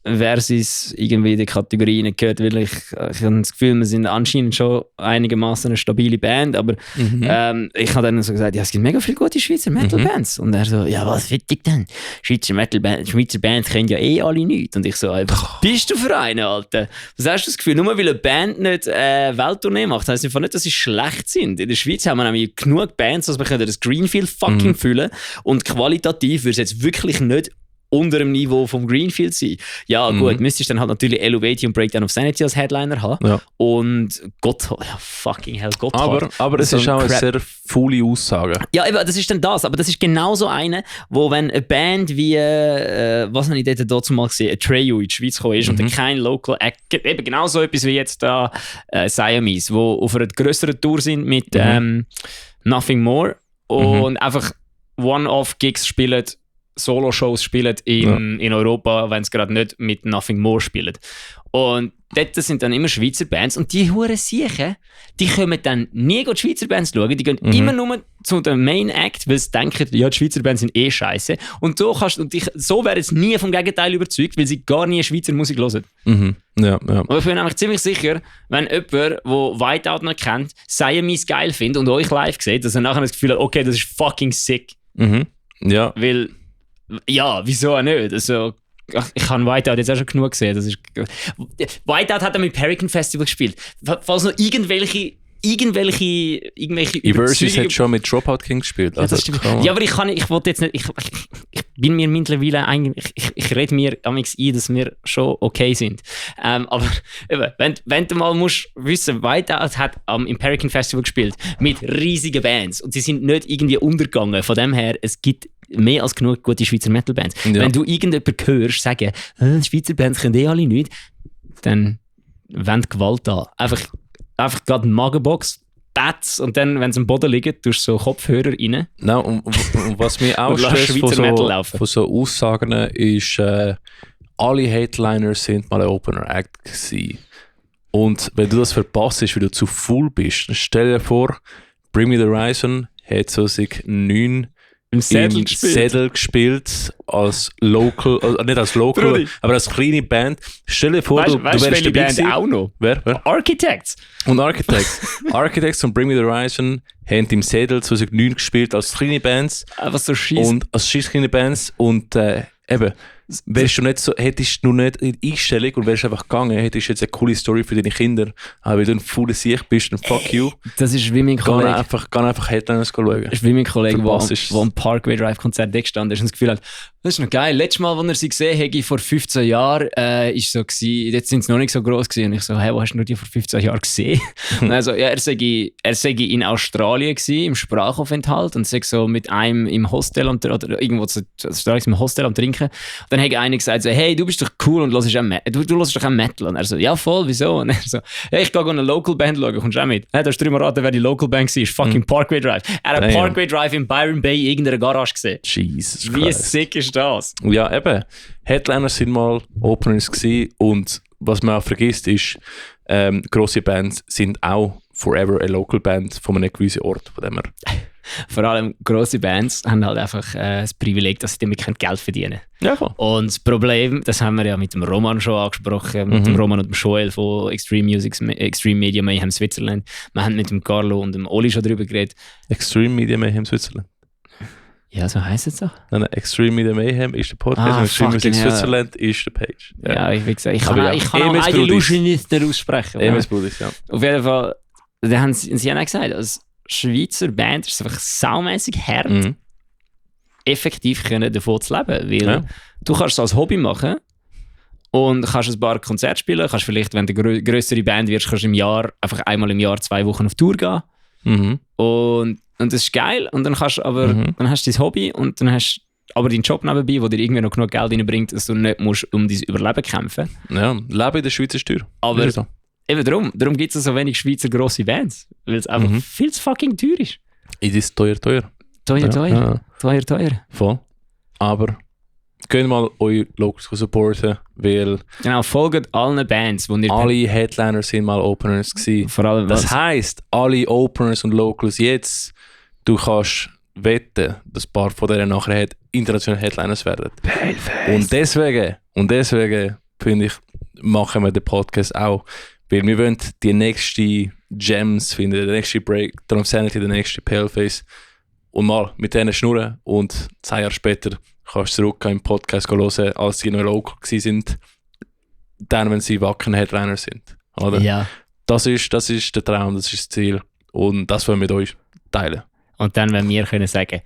Versus irgendwie in die Kategorie gehört, weil ich habe das Gefühl, wir sind anscheinend schon einigermaßen eine stabile Band, aber ich habe dann so gesagt, ja, es gibt mega viele gute Schweizer Metal-Bands. Und er so, ja, was wichtig denn? Schweizer Bands kennen ja eh alle nichts. Und ich so, was bist du für eine, Alter? Was hast du das Gefühl? Nur weil eine Band nicht Welttournee macht, heisst einfach nicht, dass sie schlecht sind. In der Schweiz haben wir nämlich genug Bands, dass wir das Greenfield fucking füllen und qualitativ würde es jetzt wirklich nicht unter dem Niveau vom Greenfield sein. Ja, gut, müsstest dann halt natürlich Elevati und Breakdown of Sanity als Headliner haben. Ja. Und Gotthard, ja, fucking hell, Gotthard. Aber es ist auch eine sehr faule Aussage. Ja, eben, das ist dann das. Aber das ist genauso eine, wo wenn eine Band wie, was habe ich dort dazu mal gesehen, Atreyu in die Schweiz gekommen ist und kein Local Act, eben genau so etwas wie jetzt da Siamese, wo auf einer grösseren Tour sind mit Nothing More und einfach One-Off-Gigs spielen, Solo-Shows spielen in Europa, wenn es gerade nicht mit Nothing More spielen. Und dort sind dann immer Schweizer Bands und die Huren Siechen, die können dann nie die Schweizer Bands schauen, die gehen immer nur zu dem Main Act, weil sie denken, ja, die Schweizer Bands sind eh scheiße. Und so werden sie nie vom Gegenteil überzeugt, weil sie gar nie Schweizer Musik hören. Ja. Aber ich bin nämlich ziemlich sicher, wenn jemand, der Whiteout noch kennt, Siamese geil findet und euch live sieht, dass er nachher das Gefühl hat, okay, das ist fucking sick. Ja. Weil ja, wieso auch nicht? Also, ich habe Whiteout jetzt auch schon genug gesehen. Whiteout hat er mit Perican Festival gespielt. Falls noch irgendwelche Versus hat schon mit Dropout King gespielt. Also, ja, aber ich wollte jetzt nicht. Ich bin mir mittlerweile eigentlich. Ich rede mir amigs ein, dass wir schon okay sind. Aber eben, wenn du mal musst wissen, Whiteout hat am Perican Festival gespielt mit riesigen Bands und sie sind nicht irgendwie untergegangen. Von dem her, es gibt mehr als genug gute Schweizer Metal-Bands. Ja. Wenn du irgendjemanden hörst sagen, Schweizer Bands können eh alle nicht, dann wend Gewalt an. Einfach gerade eine Magenbox, Bats und dann, wenn sie am Boden liegen, tust du so Kopfhörer rein. No, und was mir auch stresst von so Aussagen ist, alle Headliners sind mal ein Opener Act gewesen. Und wenn du das verpasst, weil du zu full bist, dann stell dir vor, Bring Me The Horizon hat so sich 9 im Sädel gespielt als Local, also nicht als Local, Brudi, aber als kleine Band. Stell dir vor, du wärst dabei gewesen. Auch noch? Wer? Architects. Und Architects und Bring Me The Horizon haben im Sädel 2009 gespielt als kleine Bands. Was so Scheiss. Und als kleine Bands und eben, wärst du nicht so, hättest du nicht in Einstellung und wärst einfach gegangen, hättest du jetzt eine coole Story für deine Kinder, aber wenn du ein fauler Sieg bist, dann fuck you. Das ist wie mein Kollege. Geh einfach Headliners schauen. Das ist wie mein Kollege, der am Parkway Drive Konzert gestanden ist und das Gefühl hat, das ist noch geil. Letztes Mal, als er sie gesehen hat, vor 15 Jahren, ist so gewesen, jetzt sind sie noch nicht so gross gewesen. Und ich so, hey, wo hast du die vor 15 Jahren gesehen? Und also, ja, er sei in Australien gewesen, im Sprachaufenthalt und sei so mit einem im Hostel oder irgendwo im Hostel am Trinken. Und dann hat einer gesagt so, hey, du bist doch cool und hörst doch auch Metal. Und er so, ja voll, wieso? Und er so, ja, ich gehe eine Local Band schauen, kommst du auch mit? Du hast drüber raten, wer die Local Band war, fucking Parkway Drive. Er hat Parkway Drive in Byron Bay in irgendeiner Garage gesehen. Jesus Wie sick ist das? Ja, eben. Headliners sind mal Openers gewesen und was man auch vergisst ist, grosse Bands sind auch forever eine Local Band von einem gewissen Ort. Von dem vor allem grosse Bands haben halt einfach das Privileg, dass sie damit Geld verdienen können. Ja, und das Problem, das haben wir ja mit dem Roman schon angesprochen, mit dem Roman und dem Joel von Extreme Media Mayhem Switzerland. Wir haben mit dem Carlo und dem Oli schon darüber geredet. Extreme Media Mayhem Switzerland? Ja, so heisst es doch. Nein, Extreme Media Mayhem ist der Podcast und Extreme Music Switzerland ist der Page. Ja, wie gesagt, ich kann auch Illusionisten aussprechen. MS Brudis, ja. Auf jeden Fall, sie haben auch gesagt, als Schweizer Band ist es einfach saumässig hart, effektiv können davon zu leben. Weil du kannst es als Hobby machen und kannst ein paar Konzerte spielen. Kannst vielleicht, wenn du eine grössere Band wirst, kannst du einfach einmal im Jahr 2 Wochen auf Tour gehen. Mhm. Und das ist geil. Und dann kannst dann hast du dein Hobby und dann hast aber deinen Job nebenbei, der dir irgendwie noch genug Geld reinbringt, dass du nicht musst um dein Überleben kämpfen. Ja, Leben in der Schweiz ist teuer. Aber eben darum gibt es so wenig Schweizer grosse Bands, weil es einfach viel zu fucking teuer ist. Es ist teuer. Teuer. Voll. Aber könnt mal eure Locals supporten, weil genau, folgt allen Bands, wo ihr alle Headliner sind mal Openers gewesen. Vor allem das heisst, alle Openers und Locals jetzt, du kannst wetten, dass ein paar von denen nachher internationale Headliners werden. Und deswegen finde ich, machen wir den Podcast auch, weil wir wollen die nächsten Gems finden, den nächsten Break, Darum Sanity, den nächsten Paleface und mal mit denen schnurren und 2 Jahre später kannst du zurück im Podcast hören, als sie noch local sind, dann, wenn sie wackere Headliner sind. Oder? Ja. Das ist der Traum, das ist das Ziel und das wollen wir mit euch teilen. Und dann, wenn wir können sagen,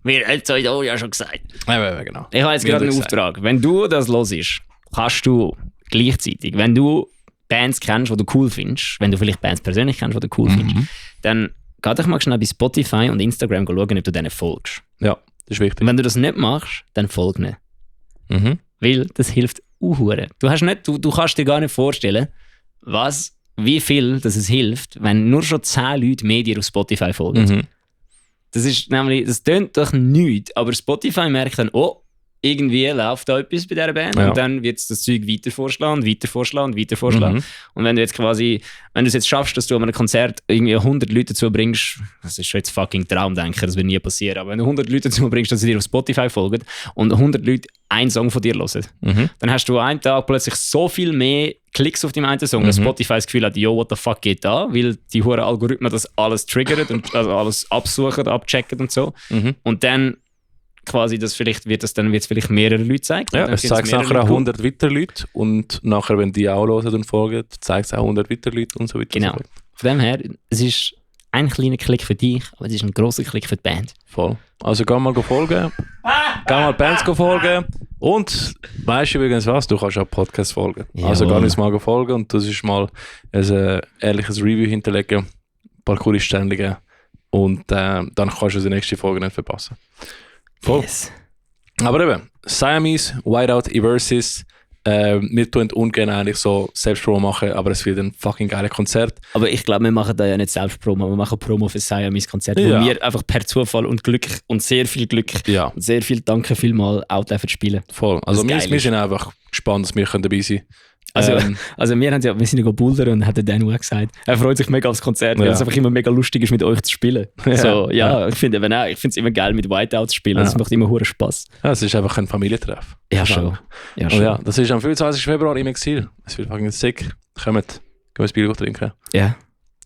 wir haben es euch auch ja schon gesagt. Ja, genau. Ich habe jetzt gerade einen Auftrag. Wenn du das hörst, kannst du gleichzeitig, wenn du Bands kennst, die du cool findest, wenn du vielleicht Bands persönlich kennst, die du cool findest, dann geh doch mal schnell bei Spotify und Instagram schauen, ob du denen folgst. Ja, das ist wichtig. Und wenn du das nicht machst, dann folg nicht. Weil das hilft unhure. Du kannst dir gar nicht vorstellen, wie viel das es hilft, wenn nur schon 10 Leute mehr dir auf Spotify folgen. Das tönt doch nichts, aber Spotify merkt dann, oh, irgendwie läuft da etwas bei dieser Band und dann wird es das Zeug weiter vorschlagen. Und wenn du jetzt wenn du es jetzt schaffst, dass du an einem Konzert irgendwie 100 Leute dazu bringst, das ist schon jetzt fucking Traumdenker, das wird nie passieren, aber wenn du 100 Leute dazu bringst, dass sie dir auf Spotify folgen und 100 Leute einen Song von dir hören, dann hast du an einem Tag plötzlich so viel mehr Klicks auf deinem einen Song, dass Spotify das Gefühl hat, yo, what the fuck geht da? Weil die hohen Algorithmen das alles triggern und also alles absuchen, abchecken und so. Und dann quasi, wird es vielleicht mehrere Leute zeigen. Ja, es zeigt nachher auch 100 weitere Leute und nachher, wenn die auch hören und folgen, zeigt es auch 100 weitere Leute und so weiter. Genau. Von dem her, es ist ein kleiner Klick für dich, aber es ist ein grosser Klick für die Band. Voll. Also geh mal folgen. Geh mal Bands folgen. Und weißt du übrigens was? Du kannst auch Podcasts folgen. Jawohl. Also geh uns mal folgen und das ist mal ein ehrliches Review hinterlegen, ein paar coole Stände geben und dann kannst du die nächste Folge nicht verpassen. Voll. Yes. Aber eben, Siamese, Whiteout, Eversis, wir tun ungern eigentlich so Selbstpromo machen, aber es wird ein fucking geiles Konzert. Aber ich glaube, wir machen da ja nicht Selbstpromo, wir machen Promo für Siamese Konzert, wo wir einfach per Zufall und Glück und sehr viel Glück und sehr viel Danke vielmal auch dürfen spielen. Voll. Also wir sind einfach gespannt, dass wir dabei sein können. Also wir sind ja bouldern und hat der Dan auch gesagt, er freut sich mega aufs Konzert, weil es einfach immer mega lustig ist, mit euch zu spielen. Ich finde es immer geil, mit Whiteout zu spielen. Es macht immer hure Spaß. Ja, es ist einfach ein Familientreff. Ja, schon. Ja, das ist am 25. Februar im Exil. Es wird fucking sick. Kommt, gehen wir ein Bier trinken. Ja.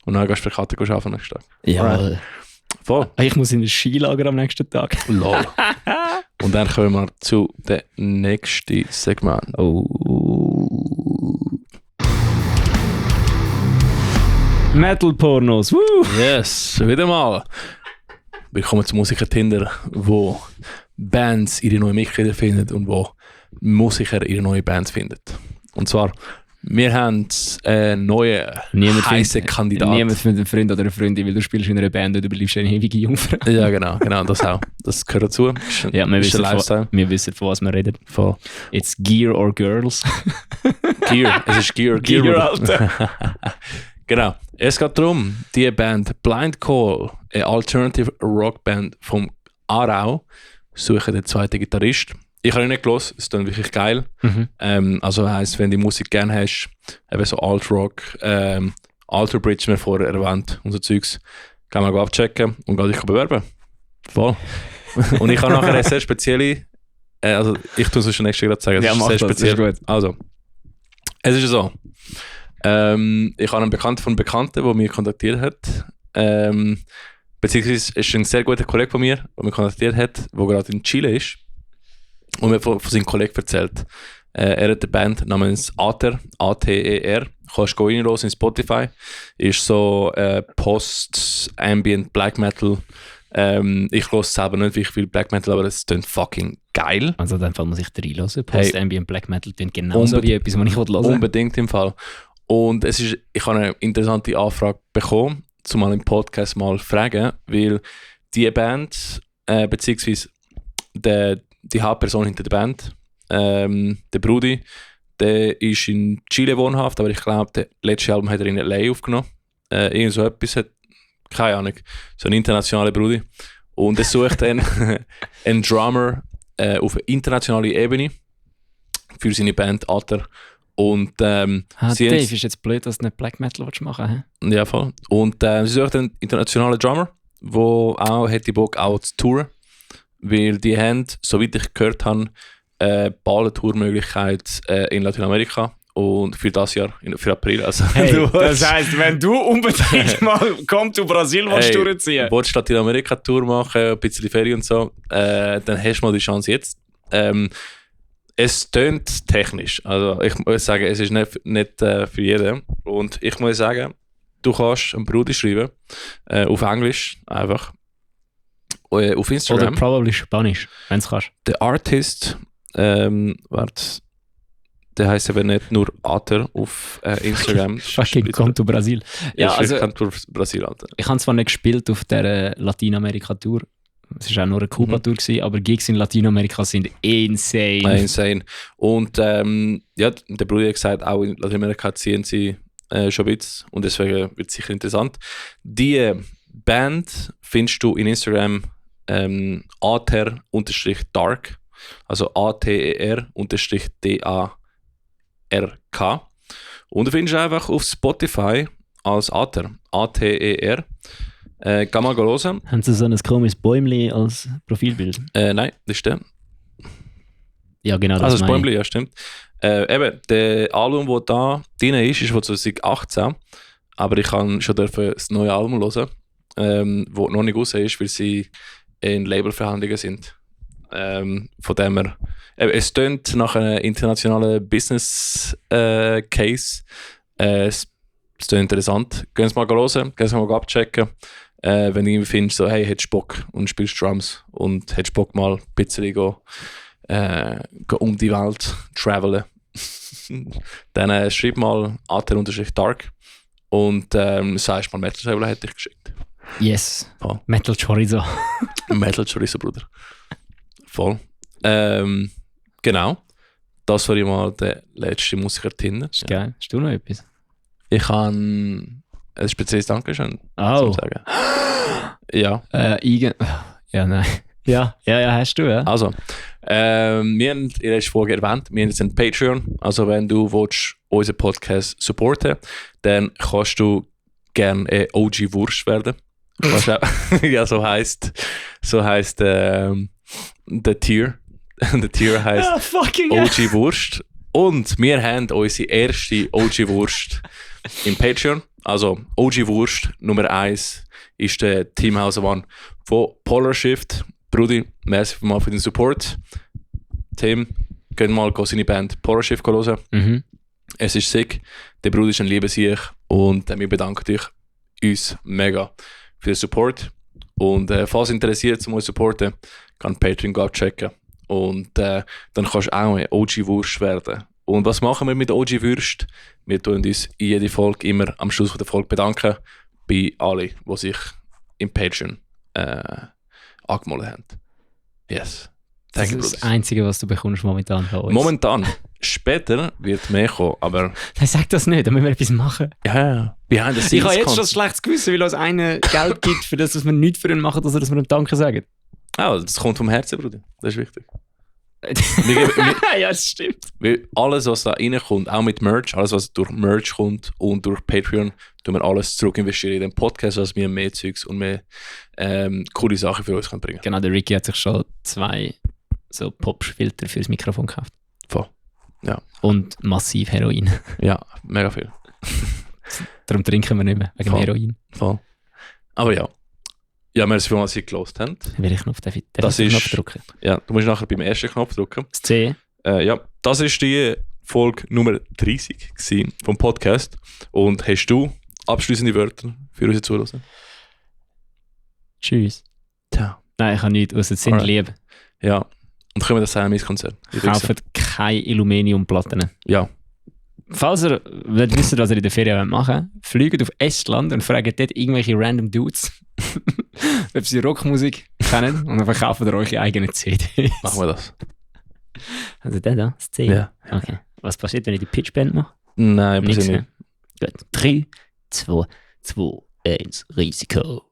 Und dann gehst du für Karte arbeiten nächsten Tag. Ja. Voll. Ich muss in ein Skilager am nächsten Tag. Lol. Und dann kommen wir zu dem nächsten Segment. Metal-Pornos. Woo! Yes, wieder mal. Willkommen zu Musiker Tinder, wo Bands ihre neuen Mitglieder finden und wo Musiker ihre neue Bands finden. Und zwar, wir haben einen neuen heißen Kandidat. Niemand findet einen Freund oder eine Freundin, weil du spielst in einer Band und du bleibst eine ewige Jungfrau. Ja, genau, das auch. Das gehört dazu. Ja, wir wissen, von was wir reden. Voll. It's Gear or Girls. Gear, es ist Gear. Gear, Alter. Genau. Es geht darum, die Band Blind Call, eine Alternative Rockband vom Aarau, suchen den zweiten Gitarrist. Ich habe ihn nicht gehört, es ist dann wirklich geil. Also heisst, wenn du die Musik gerne hast, eben so Alt-Rock, Alter Bridge, wir vorher erwähnt, unser Zeugs, kann man abchecken und dich bewerben. Voll. Und ich habe nachher eine sehr spezielle, also ich tue es schon nächstes Jahr sagen, ja, sehr speziell. Das ist gut. Also, es ist so, ich habe einen Bekannten von Bekannten, der mich kontaktiert hat, beziehungsweise ist ein sehr guter Kollege von mir, der mich kontaktiert hat, der gerade in Chile ist und mir von seinem Kollegen erzählt. Er hat eine Band namens Ater, A-T-E-R, kannst du reinhören in Spotify, ist so Post-Ambient Black Metal, Ich höre selber nicht wirklich viel Black Metal, aber es klingt fucking geil. Also in dem Fall muss ich reinhören. Post-Ambient Black Metal klingt genauso wie etwas, was ich hören will. Unbedingt im Fall. Und ich habe eine interessante Anfrage bekommen, zumal im Podcast mal fragen, weil die Band, beziehungsweise die Hauptperson hinter der Band, der Brudi, der ist in Chile wohnhaft, aber ich glaube, das letzte Album hat er in L.A. aufgenommen. Irgend so etwas hat, keine Ahnung, so ein internationaler Brudi. Und er sucht einen Drummer auf einer internationalen Ebene für seine Band Ater. Und Dave, ist jetzt blöd, dass du nicht Black Metal machen willst. Ja, voll. Und sie sucht einen internationalen Drummer, der auch hätte Bock auch zu touren. Weil die haben, soweit ich gehört habe, bald Tourmöglichkeit in Lateinamerika und für das Jahr, für April. Also, hey, das heisst, wenn du unbedingt mal kommst zu Brasil durchziehen willst, Lateinamerika-Tour machen, ein bisschen Ferien und so, dann hast du mal die Chance jetzt. Es tönt technisch, also ich muss sagen, es ist nicht für jeden. Und ich muss sagen, du kannst einen Bruder schreiben, auf Englisch einfach, auf Instagram. Oder probably Spanisch, wenn du kannst. Der Artist, der heisst aber nicht nur Ater auf Instagram. Fucking Canto Brasil. Ja, also Canto Brasil, Alter. Ich habe zwar nicht gespielt auf dieser Lateinamerika-Tour, es war auch nur eine Kuba-Tour, aber Gigs in Lateinamerika sind insane. Insane. Und ja, der Bruder hat gesagt, auch in Lateinamerika ziehen sie schon ein bisschen und deswegen wird es sicher interessant. Die Band findest du in Instagram ater_dark, also ATER_DARK. Und du findest einfach auf Spotify als Ater, ATER. Geh mal hören. Haben sie so ein komisches Bäumchen als Profilbild? Nein, das ist der. Ja, genau, das also das Bäumchen, ja, stimmt. Eben, der Album, das da drin ist von 2018. Aber ich kann schon das neue Album hören, das noch nicht raus ist, weil sie in Labelverhandlungen sind. Von dem her, es tönt nach einem internationalen Business Case. Es tönt interessant. Gehen Sie mal hören, gehen Sie mal abchecken. Wenn du irgendwie findest, so, hey, hättest du Bock und spielst Drums und hättest Bock mal ein bisschen go um die Welt travelen, dann schreib mal ater_dark und sagst mal Metal Servola hätte ich geschickt. Yes. Voll. Metal Chorizo. Metal Chorizo, Bruder. Voll. Genau. Das war mal der letzte Musiker Tinder. Ist geil. Hast du noch etwas? Ich habe ein spezielles Dankeschön zu sagen. Ja. Ja, nein. Ja, hast du, ja. Also, wir haben in der letzten Folge erwähnt, wir haben jetzt ein Patreon. Also, wenn du willst, unseren Podcast supporten, dann kannst du gerne OG-Wurst werden. Ja, so heisst der Tier. Der Tier heisst OG-Wurst. Und wir haben unsere erste OG-Wurst im Patreon. Also OG-Wurst Nummer 1 ist der Team Hausermann von Polar Shift. Brudi, merci mal für den Support. Tim, gehen mal seine Band Polar Shift hören. Mhm. Es ist sick. Der Brudi ist ein lieber Sieg und wir bedanken uns mega für den Support. Und falls interessiert, um uns zu supporten, kann Patreon abchecken. Und dann kannst du auch ein OG-Wurst werden. Und was machen wir mit OG-Würst? Wir tun uns in jeder Folge immer am Schluss der Folge bedanken bei allen, die sich im Patreon angemeldet haben. Yes. Das ist das Einzige, was du bekommst momentan von uns. Momentan. Später wird mehr kommen, aber... Nein, sag das nicht, da müssen wir etwas machen. Ja. Ich habe jetzt schon ein schlechtes Gewissen, weil uns einer Geld gibt, für das, dass wir nichts für ihn machen, dass wir ihm Danke sagen. Das kommt vom Herzen, Bruder. Das ist wichtig. Ja, das stimmt. Weil alles, was da reinkommt, auch mit Merch, alles, was durch Merch kommt und durch Patreon, tun wir alles zurück investieren in den Podcast, dass wir mehr Zeugs und mehr coole Sachen für uns können bringen. Genau, der Ricky hat sich schon 2 so Pop-Filter fürs Mikrofon gekauft. Voll. Ja. Und massiv Heroin. Ja, mega viel. Darum trinken wir nicht mehr, wegen Heroin. Voll. Aber ja. Ja, merci vielmals, dass ihr gehört habt. Welchen Knopf darf ich Knopf drücken? Ja, du musst nachher beim ersten Knopf drücken. Das C. Ja, das war die Folge Nummer 30 vom Podcast. Und hast du abschließende Wörter für unsere Zuhörer? Tschüss. Tja. Nein, ich habe nichts, außer sind Alright. lieb. Ja. Und können wir das sagen, mein Konzert? Kauft keine Illuminum-Platten. Ja. Falls ihr nicht wisst, was ihr in der Ferien machen wollt, fliegt auf Estland und fragt dort irgendwelche random Dudes, ob sie Rockmusik kennen und dann verkaufen ihr eure eigenen CDs. Machen wir das. Also der da, das C. Ja. Okay. Was passiert, wenn ich die Pitchband mache? Nein, Nichts passiert nicht. mehr. Gut. 3, 2, 1, Risiko.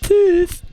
Tschüss.